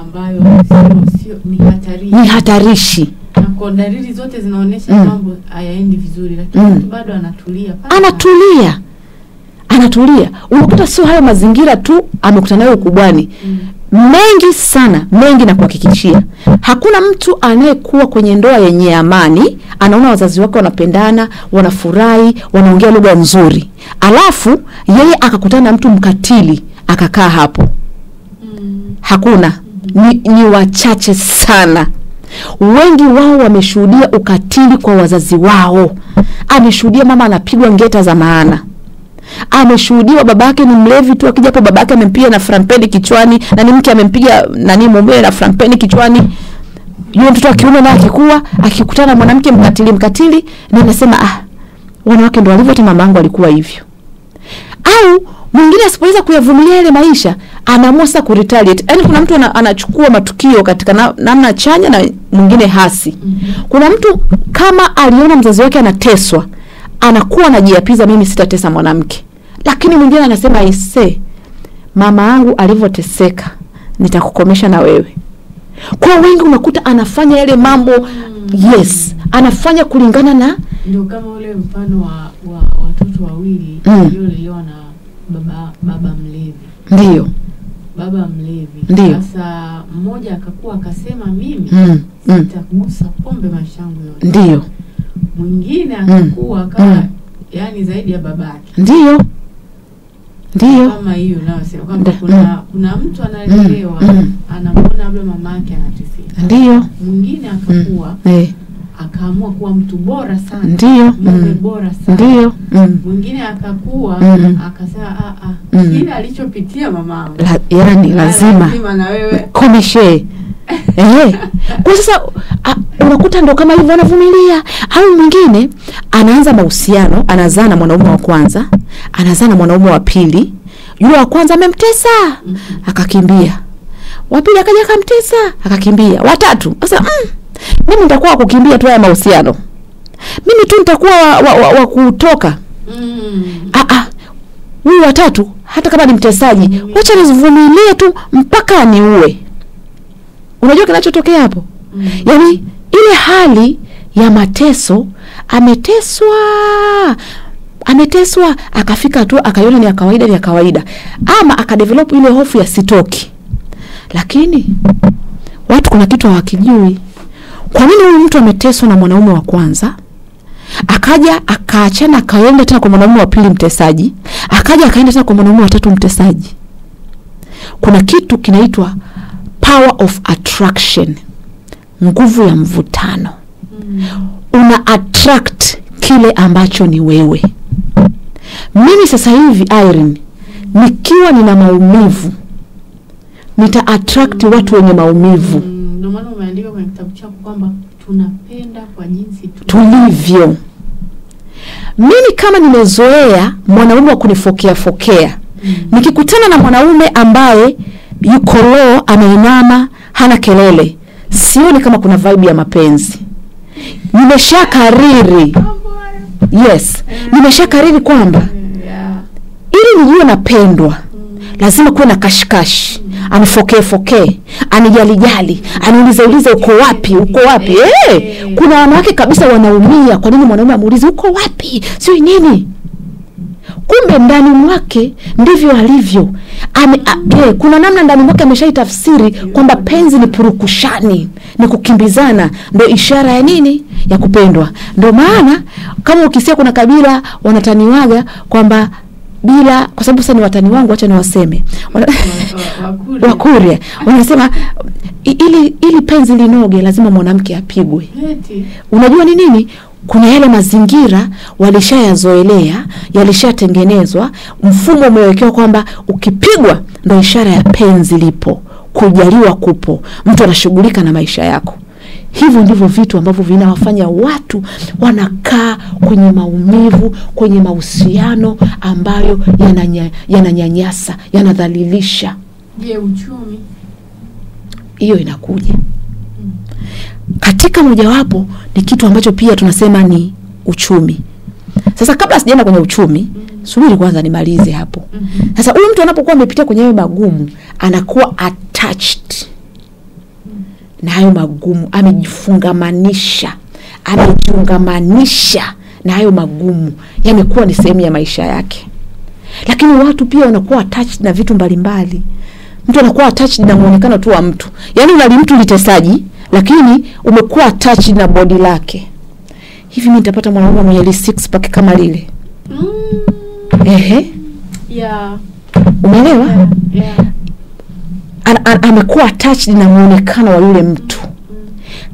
Speaker 1: Ambayo sio ni hatarishi. Na kwa dalili zote zinaonyesha mambo hayaendi vizuri, lakini mtu bado anatulia. Unakuta sio hayo mazingira tu amekutana nayo ukubwani. Mengi na kuhakikishia. Hakuna mtu anayekuwa kwenye ndoa yenye amani, anaona wazazi wake wanapendana, wanafurahi, wanaongea lugha nzuri. Alafu yeye akakutana na mtu mkatili akakaa hapo. Hakuna. Ni wachache sana. Wengi wao wameshuhudia ukatili kwa wazazi wao. Ameshuhudia mama anapigwa ngeta za maana. Ameshuhudia babake ni mlevi tu, akija hapo babake amempiga na frampeni kichwani, na ni mke amempiga mume na frampeni kichwani. Yule mtoto wa kiume naye akikua akikutana na mwanamke mkatili na anasema wanawake ndio walivyo, hata mamangu alikuwa hivyo. Au mwingine asipoweza kuyavumilia ile maisha anaamua kuretaliate. Yaani kuna mtu anachukua matukio katika namna chanya na mwingine hasi. Kuna mtu kama aliona mzazi wake anateswa, anakuwa anajiapiza mimi sitatesa mwanamke. Lakini mwingine anasema mama yangu alivyoteseka nitakukomesha na wewe. Kwa wengi unakuta anafanya yale mambo anafanya kulingana na ndio kama ule mfano wa watoto wawili waliolelewa na baba mlevi.
Speaker 2: Ndio.
Speaker 1: baba mlevi.
Speaker 2: Ndiyo.
Speaker 1: Sasa mmoja akakuwa akasema mimi sitagusa pombe maisha yangu yote.
Speaker 2: Ndiyo.
Speaker 1: Mwingine akakuwa akawa yani zaidi ya babake.
Speaker 2: Ndiyo. Ndiyo.
Speaker 1: Kama hiyo naosema kwamba kuna mtu analelewa anamwona labda mamake anateseka.
Speaker 2: Ndiyo.
Speaker 1: Mwingine akakuwa akaamua kuwa mtu bora sana.
Speaker 2: Ndiyo.
Speaker 1: Mume bora sana.
Speaker 2: Ndiyo.
Speaker 1: Mwingine akakuwa akasema kile alichopitia mama.
Speaker 2: Yani lazima
Speaker 1: na wewe
Speaker 2: komeshe. Kwa sasa unakuta ndo kama hivyo anavumilia. Au mwingine anaanza mahusiano, anazaa na mwanaume wa kwanza, anazaa na mwanaume wa pili. Yule wa kwanza amemtesa, akakimbia. Wa pili akaja akamtesa, akakimbia. Watatu, sasa mimi nitakuwa kukimbia tu haya mahusiano. Mimi tu nitakuwa wa kutoka. Huyu watatu hata kama ni mtesaji, wacha nivumilie tu mpaka aniue. Unajua kinachotokea hapo? Yaani ile hali ya mateso, ameteswa akafika tu akaiona ni ya kawaida ama akadevelop ile hofu ya sitoki. Lakini watu kuna kitu hawakijui. Kwa nini huyu mtu ameteswa na mwanaume wa kwanza, akaja akaachana akaenda tena kwa mwanaume wa pili mtesaji, akaja akaenda tena kwa mwanaume wa tatu mtesaji? Kuna kitu kinaitwa power of attraction, nguvu ya mvutano. Una attract kile ambacho ni wewe. Mimi sasa hivi Irene, nikiwa nina maumivu, nita attract watu wenye maumivu.
Speaker 1: Ndio maana umeandika kwenye kitabu chako kwamba tunapenda kwa jinsi
Speaker 2: tulivyo. Mimi kama nimezoea mwanaume wa kunifokea, nikikutana na mwanaume ambaye yuko low, ameinama, hana kelele, sioni kama kuna vibe ya mapenzi. Nimeshakariri. Yes, nimeshakariri kwamba ili nijue napendwa, lazima kuwe na kashikashi, anifokee, anijalijali, aniulize uko wapi? Kuna wanawake kabisa wanaumia, kwa nini mwanaume amuulize uko wapi? Sio nini? Kumbe ndani mwake ndivyo alivyo. Kuna namna ndani mwake ameshaitafsiri kwamba penzi ni purukushani, ni kukimbizana, ndio ishara ya nini? Ya kupendwa. Ndio maana kama ukisikia kuna kabila wanataniwaga kwamba bila, kwa sababu sasa ni watani wangu, acha niwaseme. Wakuria wanasema ili penzi linoge lazima mwanamke apigwe. Unajua ni nini? Kuna yale mazingira walishayazoelea, yalishatengenezwa, mfumo umewekewa kwamba ukipigwa ndio ishara ya penzi lipo, kujaliwa kupo, mtu anashughulika na maisha yako. Hivyo ndivyo vitu ambavyo vinawafanya watu wanakaa kwenye maumivu, kwenye mahusiano ambayo yananyanyasa, yanadhalilisha.
Speaker 1: Je, uchumi?
Speaker 2: Hiyo inakuja. Katika mojawapo ni kitu ambacho pia tunasema ni uchumi. Sasa kabla sijaenda kwenye uchumi, subiri kwanza nimalize hapo. Sasa huyu mtu anapokuwa amepitia kwenye hayo magumu, anakuwa attached na hayo magumu, amejiungamanisha na hayo magumu, yamekuwa ni sehemu ya maisha yake. Lakini watu pia wanakuwa attached na vitu mbalimbali. Mtu anakuwa attached na muonekano tu wa mtu. Yaani unali mtu litesaji, lakini umekuwa attached na body lake. Hivi mimi nitapata mwanaume mwenye six pack kama lile?
Speaker 1: Yeah.
Speaker 2: Umeelewa?
Speaker 1: Yeah.
Speaker 2: Amekuwa attached na muonekano wa yule mtu.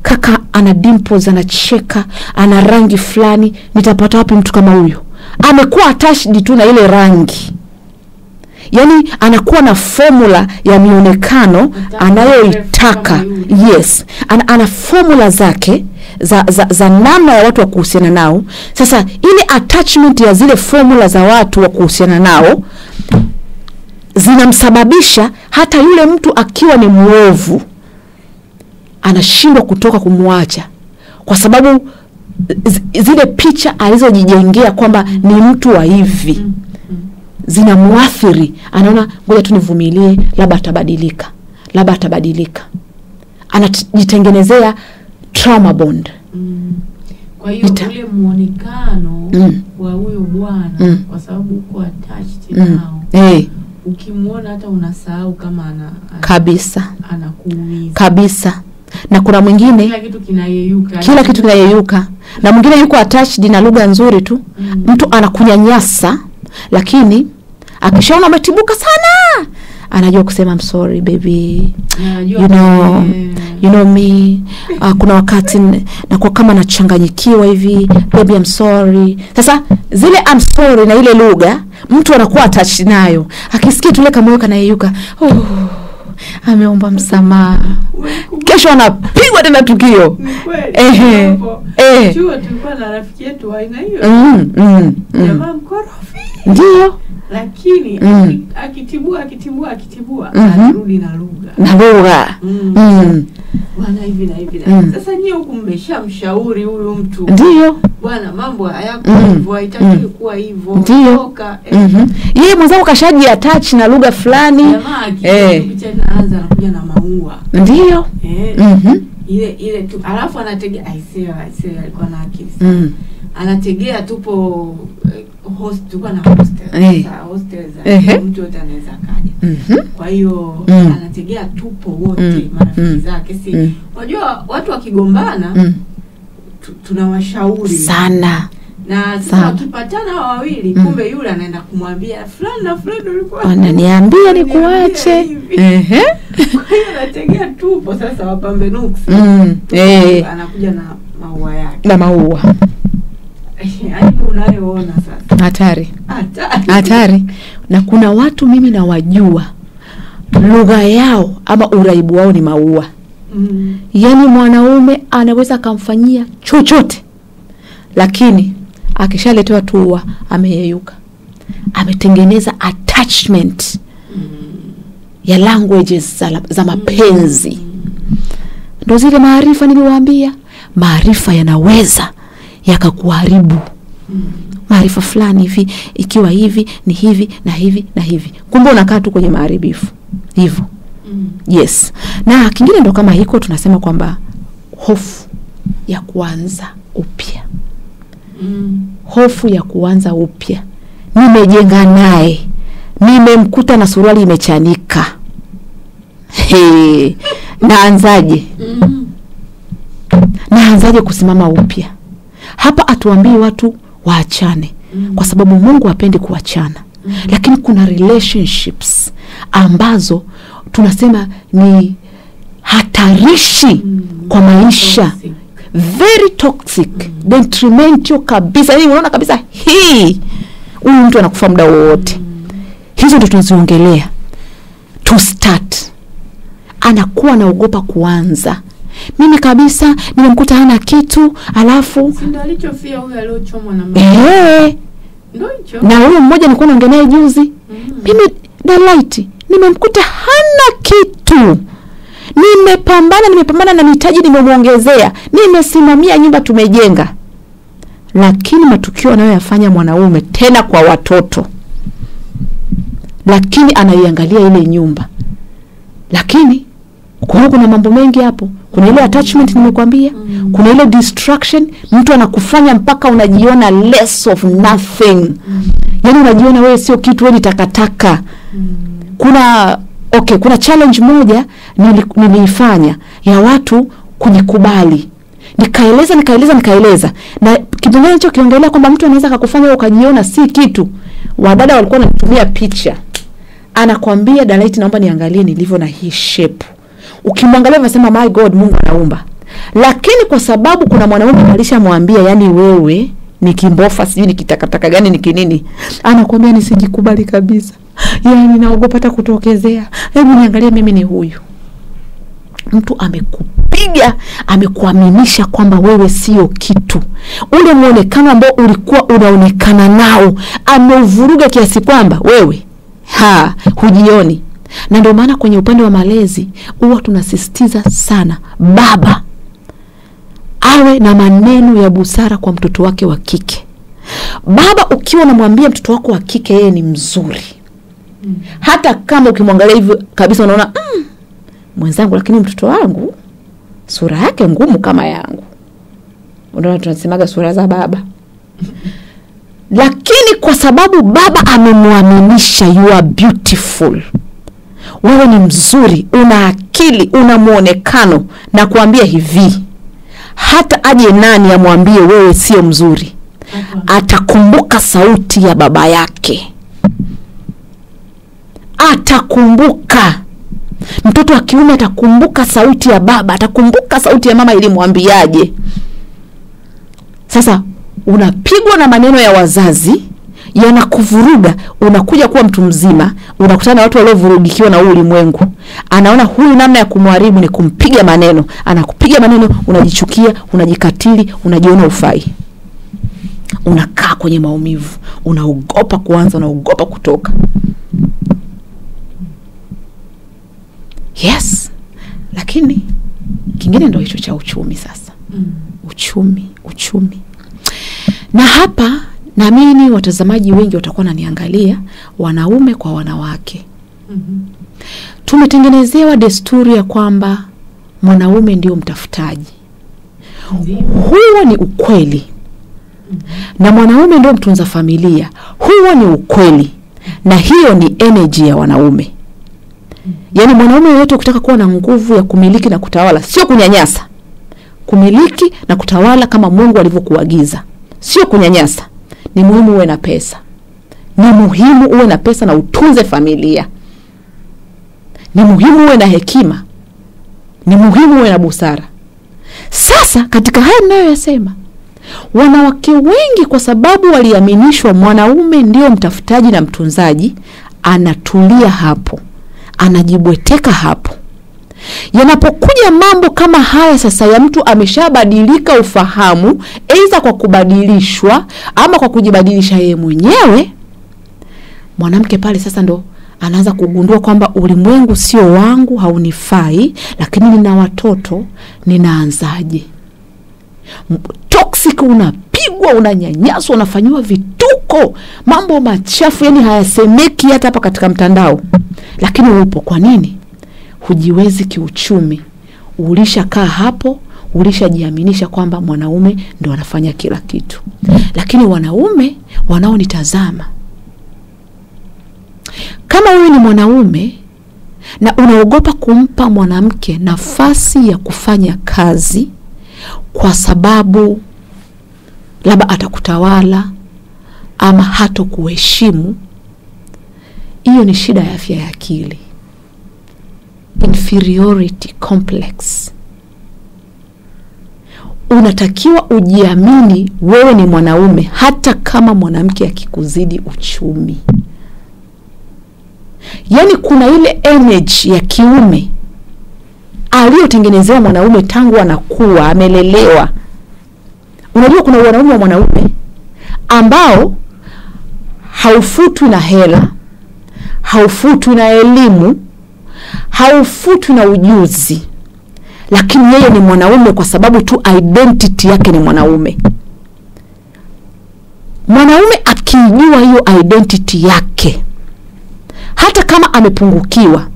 Speaker 2: Kaka ana dimples, anacheka, ana rangi fulani, nitapata wapi mtu kama huyo? Amekuwa attached tu na ile rangi. Yaani anakuwa na formula ya mionekano anayoitaka. Yes. Ana formula zake za namna ya watu wa kuhusiana nao. Sasa ile attachment ya zile formula za watu wa kuhusiana nao zinamsababisha hata yule mtu akiwa ni muovu anashindwa kutoka kumwacha, kwa sababu zile picha alizojijengea kwamba ni mtu wa hivi zinamuathiri. Anaona ngoja tu nivumilie, labda atabadilika. Anajitengenezea trauma bond.
Speaker 1: Kwa hiyo ule muonekano wa huyo bwana, kwa sababu uko attached nao, Ukimuona hata unasahau kama
Speaker 2: kabisa
Speaker 1: anakuumiza
Speaker 2: kabisa. Na kuna mwingine kila kitu kinayeyuka, na mwingine yuko attached na lugha nzuri tu. Mtu anakunyanyasa, lakini akishaona umetibuka sana anajua kusema I'm sorry baby, you know me. Kuna wakati na kwa kama nachanganyikiwa hivi, baby I'm sorry. Sasa zile I'm sorry na ile lugha mtu anakuwa attached nayo, akisikia tule kama yuka na yeyuka, ameomba msamaha, kesho anapigwa tena tukio.
Speaker 1: Chuo tulikuwa na rafiki yetu aina hiyo. Jamaa mkorofi.
Speaker 2: Ndio.
Speaker 1: Lakini akitibua anarudi na lugha. Bwana hivi na hivi. Sasa nyie huku mmeshamshauri huyu mtu.
Speaker 2: Ndio.
Speaker 1: Bwana mambo hayako hivyo, haitaki kuwa hivyo.
Speaker 2: Toka. Yeye mwenzako kashaji attach na lugha fulani.
Speaker 1: Picha inaanza anakuja na maua.
Speaker 2: Ndio.
Speaker 1: Ile tu alafu anategea aisee alikuwa na akili. Anategea tupo tulikuwa na hostel mtu yote anaweza kaja. Kwa hiyo anategea tupo wote marafiki zake. Si unajua watu wakigombana tunawashauri
Speaker 2: sana.
Speaker 1: Na sasa wakipatana wawili kumbe yule anaenda kumwambia fulani na fulani ulikuwa
Speaker 2: ananiambia nikuache.
Speaker 1: Kwa hiyo anategea tupo sasa wapambe nuksi. Anakuja na maua yake.
Speaker 2: Na maua.
Speaker 1: Aibu unayoona sasa.
Speaker 2: Hatari. Na kuna watu mimi nawajua lugha yao ama uraibu wao ni maua. Yaani mwanaume anaweza kumfanyia chochote, lakini akishaletewa tuwa ameyeyuka. Ametengeneza attachment ya languages za mapenzi. Ndio zile maarifa niliwaambia, maarifa yanaweza yakakuharibu. Maarifa fulani hivi, ikiwa hivi ni hivi na hivi na hivi, kumbe unakaa tu kwenye maharibifu hivyo. Yes. Na kingine ndo kama hiko tunasema kwamba hofu ya kuanza upya. Hofu ya kuanza upya. Nimejenga naye, nimemkuta na suruali imechanika, naanzaje? Naanzaje kusimama upya? Hapa atuambii watu waachane, kwa sababu Mungu hapendi kuachana. Lakini kuna relationships ambazo tunasema ni hatarishi kwa maisha. Very toxic, detrimental kabisa. Yaani unaona kabisa huyu mtu anakufa muda wote. Hizo ndio tunaziongelea. To start. Anakuwa anaogopa kuanza. Mimi kabisa nimemkuta hana kitu, alafu
Speaker 1: ndio alichofia huyu aliochomwa na
Speaker 2: mama. Ndio hicho. Na huyu mmoja nilikuwa naongea naye juzi. Mimi Delight nimemkuta hana kitu. Nimepambana na mitaji nimemuongezea. Nimesimamia nyumba tumejenga. Lakini matukio anayoyafanya mwanaume tena kwa watoto. Lakini anaiangalia ile nyumba. Lakini kuna mambo mengi hapo. Kuna ile attachment nimekwambia, kuna ile distraction, mtu anakufanya mpaka unajiona less of nothing. Yaani unajiona wewe sio kitu, wewe ni takataka. Kuna challenge moja niliifanya ya watu kujikubali. Nikaeleza. Na kipengele hicho kiongelea kwamba mtu anaweza kukufanya ukajiona si kitu. Wadada walikuwa wanatumia picha. Anakwambia Delight, naomba niangalie nilivyo na hii shape. Ukimwangalia unasema my God, Mungu anaumba. Lakini kwa sababu kuna mwanaume alishamwambia yani wewe ni kimbofa, sijui ni kitakataka gani ni kinini, anakuambia nisijikubali kabisa. Yaani naogopa hata kutokezea. Hebu niangalie mimi ni huyu. Mtu amekupiga, amekuaminisha kwamba wewe sio kitu. Ule muonekano ambao ulikuwa unaonekana nao ameuvuruga kiasi kwamba wewe hujioni. Na ndio maana kwenye upande wa malezi huwa tunasisitiza sana baba awe na maneno ya busara kwa mtoto wake wa kike. Baba ukiwa unamwambia mtoto wako wa kike yeye ni mzuri, hata kama ukimwangalia hivyo kabisa unaona mwenzangu, lakini mtoto wangu sura yake ngumu kama yangu. Unaona tunasemaga sura za baba.
Speaker 3: Lakini kwa sababu baba amemwaminisha, you are beautiful, wewe ni mzuri, una akili, una muonekano, na kuambia hivi, hata aje nani amwambie wewe sio mzuri, atakumbuka sauti ya baba yake. Atakumbuka. Mtoto wa kiume atakumbuka sauti ya baba, atakumbuka sauti ya mama ilimwambiaje. Sasa unapigwa na maneno ya wazazi, yanakuvuruga, unakuja kuwa mtu mzima, unakutana na watu waliovurugikiwa na ulimwengu. Anaona huyu namna ya kumharibu ni kumpiga maneno, anakupiga maneno, unajichukia, unajikatili, unajiona ufai. Unakaa kwenye maumivu, unaogopa kuanza, unaogopa kutoka. Yes. Lakini kingine ndio hicho cha uchumi sasa. Uchumi. Na hapa naamini watazamaji wengi watakuwa wananiangalia, wanaume kwa wanawake. Tumetengenezewa desturi ya kwamba mwanaume ndio mtafutaji. Huo ni ukweli. Na mwanaume ndio mtunza familia. Huo ni ukweli. Na hiyo ni energy ya wanaume. Yaani mwanaume yote ukitaka kuwa na nguvu ya kumiliki na kutawala, sio kunyanyasa. Kumiliki na kutawala kama Mungu alivyokuagiza. Sio kunyanyasa. Ni muhimu uwe na pesa. Ni muhimu uwe na pesa na utunze familia. Ni muhimu uwe na hekima. Ni muhimu uwe na busara. Sasa katika haya ninayoyasema, wanawake wengi kwa sababu waliaminishwa mwanaume ndio mtafutaji na mtunzaji, anatulia hapo. Anajibweteka hapo. Yanapokuja mambo kama haya sasa ya mtu ameshabadilika ufahamu, aidha kwa kubadilishwa ama kwa kujibadilisha yeye mwenyewe, mwanamke pale sasa ndo anaanza kugundua kwamba ulimwengu sio wangu, haunifai, lakini nina watoto, ninaanzaje? Toxic, unapigwa, unanyanyaswa, unafanywa vituko, mambo machafu, yani hayasemeki hata hapa katika mtandao. Lakini upo kwa nini? Hujiwezi kiuchumi. Ulishakaa hapo, ulishajiaminisha kwamba mwanaume ndo anafanya kila kitu. Lakini wanaume wanaonitazama, kama wewe ni mwanaume na unaogopa kumpa mwanamke nafasi ya kufanya kazi kwa sababu labda atakutawala ama hatokuheshimu, hiyo ni shida ya afya ya akili. Inferiority complex. Unatakiwa ujiamini wewe ni mwanaume hata kama mwanamke akikuzidi uchumi. Yaani kuna ile energy ya kiume aliyotengenezewa mwanaume tangu anakuwa, amelelewa. Unajua kuna wanaume wa mwanaume ambao haufutwi na hela, haufutwi na elimu, haufutwi na ujuzi, lakini yeye ni mwanaume kwa sababu tu identity yake ni mwanaume. Mwanaume akijua hiyo identity yake, hata kama amepungukiwa,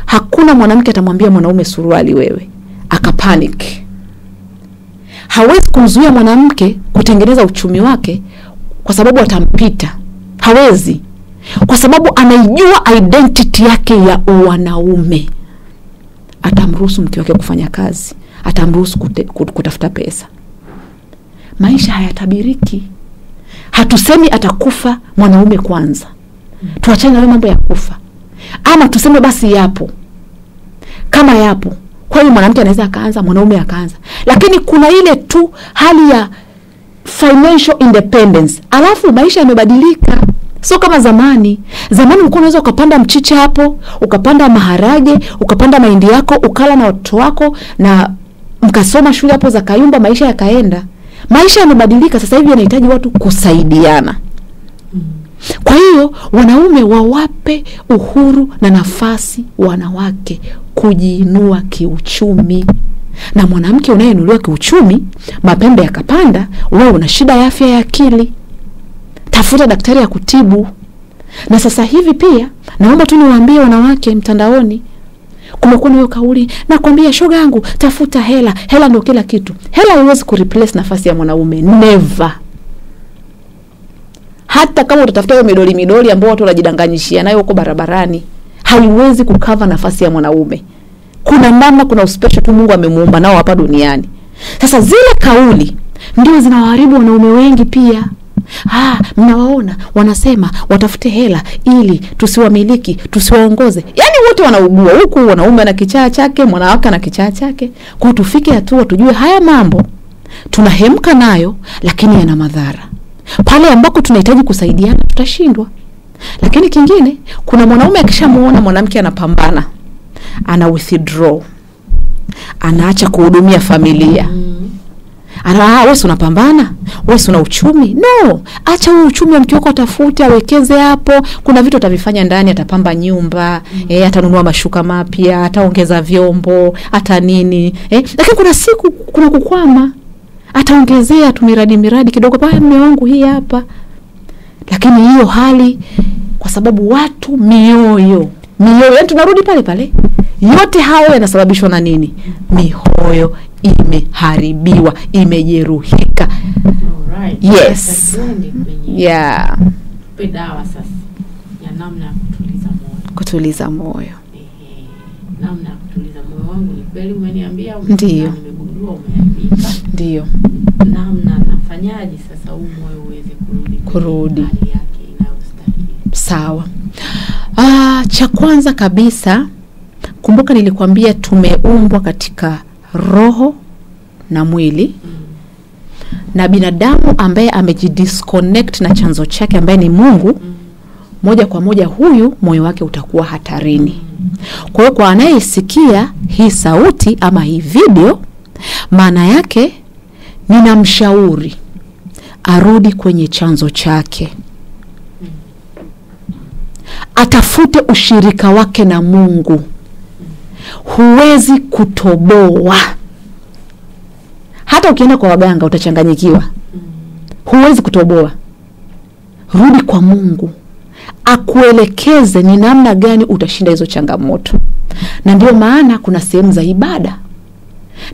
Speaker 3: hakuna mwanamke atamwambia mwanaume suruali wewe, akapanic. Hawezi kumzuia mwanamke kutengeneza uchumi wake kwa sababu atampita. Hawezi. Kwa sababu anaijua identity yake ya wanaume. Atamruhusu mke wake kufanya kazi, atamruhusu kutafuta pesa. Maisha hayatabiriki. Hatusemi atakufa mwanaume kwanza. Tuachane na mambo ya kufa. Ama tuseme basi yapo. Kama yapo, kwa hiyo mwanamke anaweza akaanza, mwanaume akaanza. Lakini kuna ile tu hali ya financial independence. Alafu maisha yamebadilika. Sio kama zamani. Zamani ulikuwa unaweza ukapanda mchicha hapo, ukapanda maharage, ukapanda mahindi yako, ukala na watoto wako na mkasoma shule hapo za Kayumba, maisha yakaenda. Maisha yamebadilika, sasa hivi yanahitaji watu kusaidiana. Kwa hiyo wanaume wawape uhuru na nafasi wanawake kujiinua kiuchumi. Na mwanamke unayeinuliwa kiuchumi, mapembe yakapanda, wewe una shida ya afya ya akili, tafuta daktari ya kutibu. Na sasa hivi pia naomba tu niwaambie wanawake mtandaoni, kumekuwa na hiyo kauli, nakwambia shoga yangu, tafuta hela, hela ndio kila kitu. Hela haiwezi kureplace nafasi ya mwanaume, never. hata kama utatafuta hiyo midoli ambao watu wanajidanganyishia nayo huko barabarani, haiwezi kukava nafasi ya mwanaume. Kuna namna, kuna uspecial tu Mungu amemuumba nao hapa duniani. Sasa zile kauli ndio zinawaharibu wanaume wengi pia. Mnawaona wanasema watafute hela ili tusiwamiliki, tusiwaongoze. Yaani wote wanaugua, huku wanaume na kichaa chake, mwanawake na kichaa chake. Kwa tufike hatua tujue haya mambo tunahemka nayo, lakini yana madhara. Pale ambako tunahitaji kusaidiana tutashindwa. Lakini kingine, kuna mwanaume akishamuona mwanamke anapambana, ana withdraw, anaacha kuhudumia familia. Wewe unapambana, wewe una uchumi. No, acha huo uchumi wa mke wako atafute, awekeze hapo. Kuna vitu atavifanya ndani, atapamba nyumba, atanunua mashuka mapya, ataongeza vyombo, hata nini. Lakini kuna siku kuna kukwama, ataongezea tu miradi kidogo, baya mume wangu hii hapa. Lakini hiyo hali, kwa sababu watu mioyo, yani tunarudi pale. Yote hayo yanasababishwa na nini? Mioyo imeharibiwa, imejeruhika.
Speaker 1: Alright.
Speaker 3: Yes. Yeah.
Speaker 1: Tupe dawa sasa ya namna ya
Speaker 3: kutuliza moyo.
Speaker 1: Namna ya kutuliza moyo wangu ni kweli umeniambia,
Speaker 3: ndio
Speaker 1: nimegundua umeandika.
Speaker 3: Ndio.
Speaker 1: Namna nafanyaje sasa huu moyo uweze kurudi hali yake inayostahili?
Speaker 3: Sawa. Cha kwanza kabisa, kumbuka nilikwambia tumeumbwa katika roho na mwili. Na binadamu ambaye amejidisconnect na chanzo chake ambaye ni Mungu, moja kwa moja huyu moyo wake utakuwa hatarini. Kwa hiyo kwa anayesikia hii sauti ama hii video, maana yake ninamshauri arudi kwenye chanzo chake. Atafute ushirika wake na Mungu. Huwezi kutoboa. Hata ukienda kwa waganga utachanganyikiwa. Huwezi kutoboa. Rudi kwa Mungu, akuelekeze ni namna gani utashinda hizo changamoto. Na ndio maana kuna sehemu za ibada.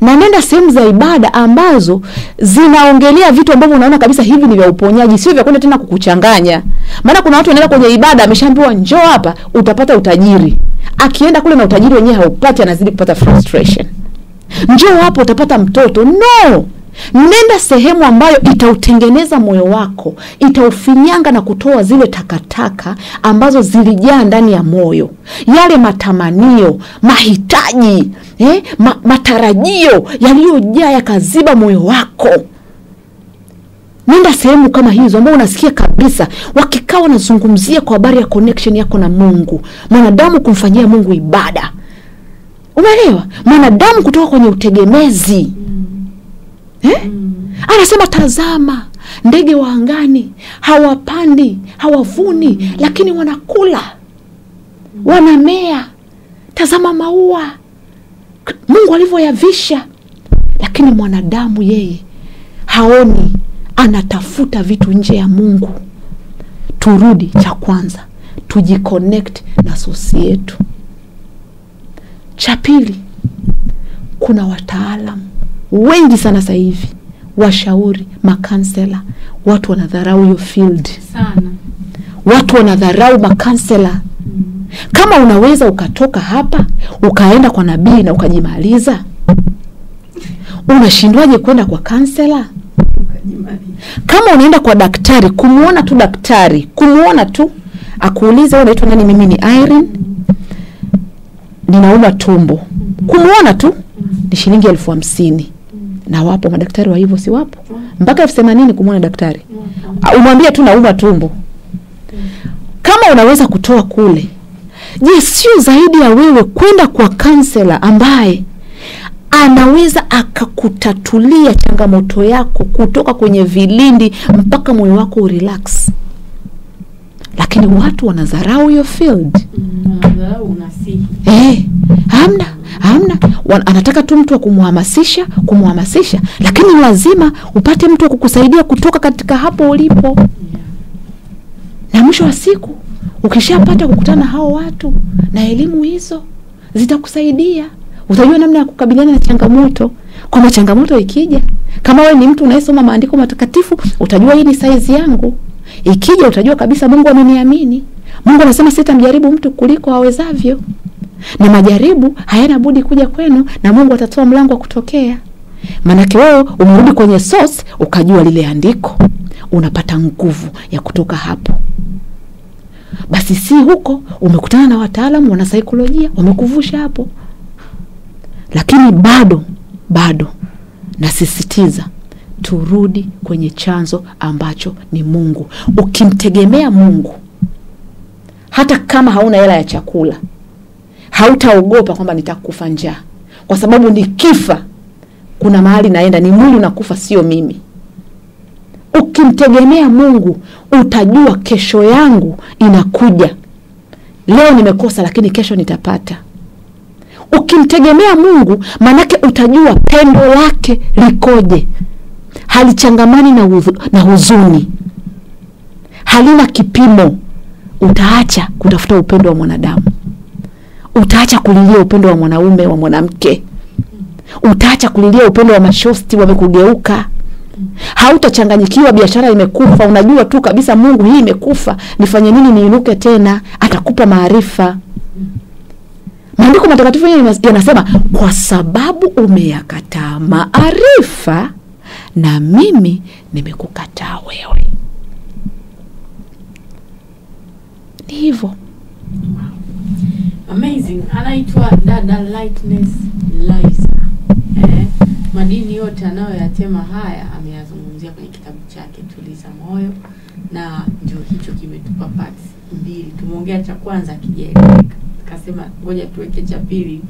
Speaker 3: Na nenda sehemu za ibada ambazo zinaongelea vitu ambavyo unaona kabisa hivi ni vya uponyaji, sio vya kwenda tena kukuchanganya. Maana kuna watu wanaenda kwenye ibada ameshaambiwa njoo hapa utapata utajiri. Akienda kule na utajiri wenyewe haupati, anazidi kupata frustration. Njoo hapo utapata mtoto. No! Nenda sehemu ambayo itautengeneza moyo wako, itaufinyanga na kutoa zile takataka ambazo zilijaa ndani ya moyo. Yale matamanio, mahitaji, matarajio yaliyojaa yakaziba moyo wako. Nenda sehemu kama hizo ambapo unasikia kabisa wakikaa wanazungumzia kwa habari ya connection yako na Mungu. Mwanadamu kumfanyia Mungu ibada. Umeelewa? Mwanadamu kutoka kwenye utegemezi. Anasema tazama, ndege wa angani, hawapandi, hawavuni, lakini wanakula, wanamea. Tazama maua, Mungu alivyoyavisha. Lakini mwanadamu yeye haoni, anatafuta vitu nje ya Mungu. Turudi, cha kwanza tujiconnect na source yetu. Cha pili, kuna wataalamu wengi sana sasa hivi, washauri, makansela. Watu wanadharau hiyo field
Speaker 1: sana.
Speaker 3: Watu wanadharau makansela. Kama unaweza ukatoka hapa ukaenda kwa nabii na ukajimaliza, unashindwaje kwenda kwa kansela? Kama unaenda kwa daktari, kumuona tu daktari, kumuona tu akuulize unaitwa nani, mimi ni Irene, ninauma tumbo, kumuona tu ni shilingi 50,000. Na wapo madaktari wa hivyo, si wapo? Mpaka 80,000 kumuona daktari. Umwambie tu nauma tumbo. Kama unaweza kutoa kule, je, sio zaidi ya wewe kwenda kwa kansela ambaye anaweza akakutatulia changamoto yako kutoka kwenye vilindi mpaka moyo wako urelax? Lakini watu wanadharau hiyo field.
Speaker 1: Wanadharau unasihi.
Speaker 3: Hamna. Anataka tu mtu wa kumhamasisha, lakini lazima upate mtu wa kukusaidia kutoka katika hapo ulipo. Na mwisho wa siku ukishapata kukutana hao watu na elimu hizo zitakusaidia. Utajua namna ya kukabiliana na changamoto. Kwa changamoto ikija, kama wewe ni mtu unayesoma maandiko matakatifu, utajua hii ni size yangu. Ikija utajua kabisa Mungu ameniamini. Mungu anasema sitamjaribu mtu kuliko awezavyo. Na majaribu hayana budi kuja kwenu na Mungu atatoa mlango wa kutokea. Manake wewe umerudi kwenye source, ukajua lile andiko, unapata nguvu ya kutoka hapo. Basi si huko umekutana na wataalamu wana saikolojia wamekuvusha hapo. Lakini bado nasisitiza turudi kwenye chanzo ambacho ni Mungu. Ukimtegemea Mungu, hata kama hauna hela ya chakula, hautaogopa kwamba nitakufa njaa, kwa sababu nikifa kuna mahali naenda, ni mwili unakufa, sio mimi. Ukimtegemea Mungu utajua kesho yangu inakuja. Leo nimekosa lakini kesho nitapata. Ukimtegemea Mungu manake utajua pendo lake likoje. Halichangamani na huzuni. Halina kipimo. Utaacha kutafuta upendo wa mwanadamu. Utaacha kulilia upendo wa mwanaume, wa mwanamke. Utaacha kulilia upendo wa mashosti wamekugeuka. Hautachanganyikiwa biashara imekufa, unajua tu kabisa Mungu hii imekufa, nifanye nini niinuke tena? Atakupa maarifa. Maandiko matakatifu yanasema kwa sababu umeyakataa maarifa na mimi nimekukataa wewe. Ni hivyo.
Speaker 1: Amazing. Anaitwa Dada Lightness Liza. Madini yote anayoyatema haya ameyazungumzia kwenye kitabu chake Tuliza Moyo, na ndio hicho kimetupa parts mbili. Tumeongea cha kwanza kijaeleweka, akasema ngoja tuweke cha pili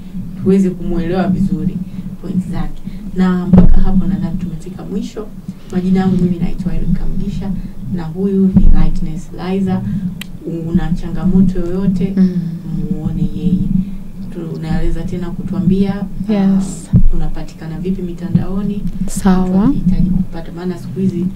Speaker 1: tuweze kumuelewa vizuri points zake. Na mpaka hapo nadhani tumefika mwisho. Majina yangu mimi naitwa Erika Mgisha na huyu ni Lightness Liza. Una changamoto yoyote muone yeye. Tunaweza tena kutuambia
Speaker 3: yes.
Speaker 1: Unapatikana vipi mitandaoni?
Speaker 3: Sawa.
Speaker 1: Unahitaji kupata, maana siku hizi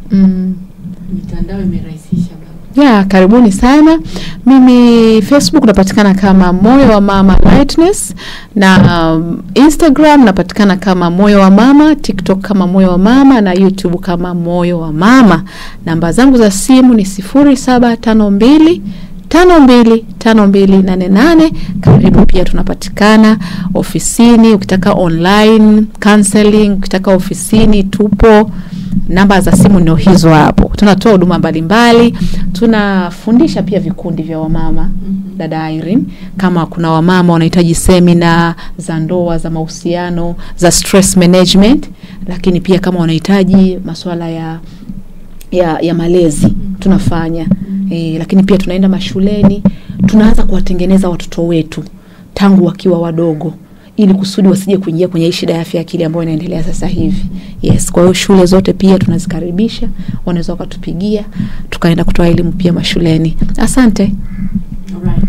Speaker 1: mitandao imerahisisha baba.
Speaker 3: Yeah, karibuni sana. Mimi Facebook napatikana kama Moyo wa Mama Lightness, na Instagram napatikana kama Moyo wa Mama, TikTok kama Moyo wa Mama, na YouTube kama Moyo wa Mama. Namba zangu za simu ni 0752525288. Karibu pia tunapatikana ofisini, ukitaka online counseling, ukitaka ofisini tupo. Namba za simu ndio hizo hapo. Tunatoa huduma mbalimbali, tunafundisha pia vikundi vya wamama. Dada Irene, kama kuna wamama wanahitaji semina za ndoa, za mahusiano, za stress management, lakini pia kama wanahitaji masuala ya malezi tunafanya. Lakini pia tunaenda mashuleni, tunaanza kuwatengeneza watoto wetu tangu wakiwa wadogo, ili kusudi wasije kuingia kwenye shida ya afya akili ambayo inaendelea sasa hivi. Yes, kwa hiyo shule zote pia tunazikaribisha, wanaweza wakatupigia tukaenda kutoa elimu pia mashuleni. Asante.
Speaker 1: Alright.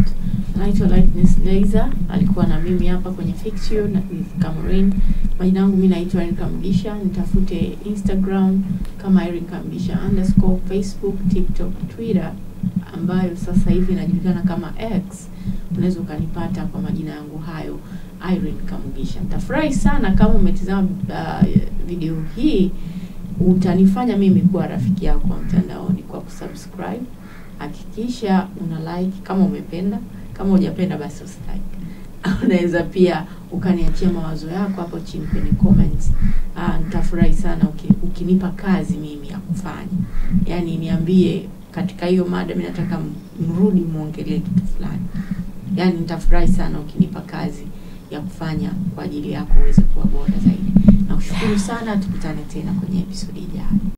Speaker 1: Naitwa Lightness Liza, alikuwa na mimi hapa kwenye Fix You na Cameroon. Majina yangu mimi naitwa Erika Mgisha, nitafute Instagram kama Erika Mgisha _ Facebook, TikTok, Twitter ambayo sasa hivi inajulikana kama X. Unaweza ukanipata kwa majina yangu hayo, Irene Kamugisha. Nitafurahi sana kama umetazama video hii, utanifanya mimi kuwa rafiki yako wa mtandaoni kwa kusubscribe. Hakikisha una like kama umependa, kama hujapenda basi usilike. Unaweza pia ukaniachia mawazo yako hapo chini kwenye comments. Nitafurahi sana ukinipa kazi mimi ya kufanya. Yaani niambie katika hiyo mada mimi nataka mrudi muongelee kitu fulani. Yaani nitafurahi sana ukinipa kazi ya kufanya kwa ajili yako uweze kuwa bora zaidi. Na kushukuru sana, tukutane tena kwenye episode ijayo.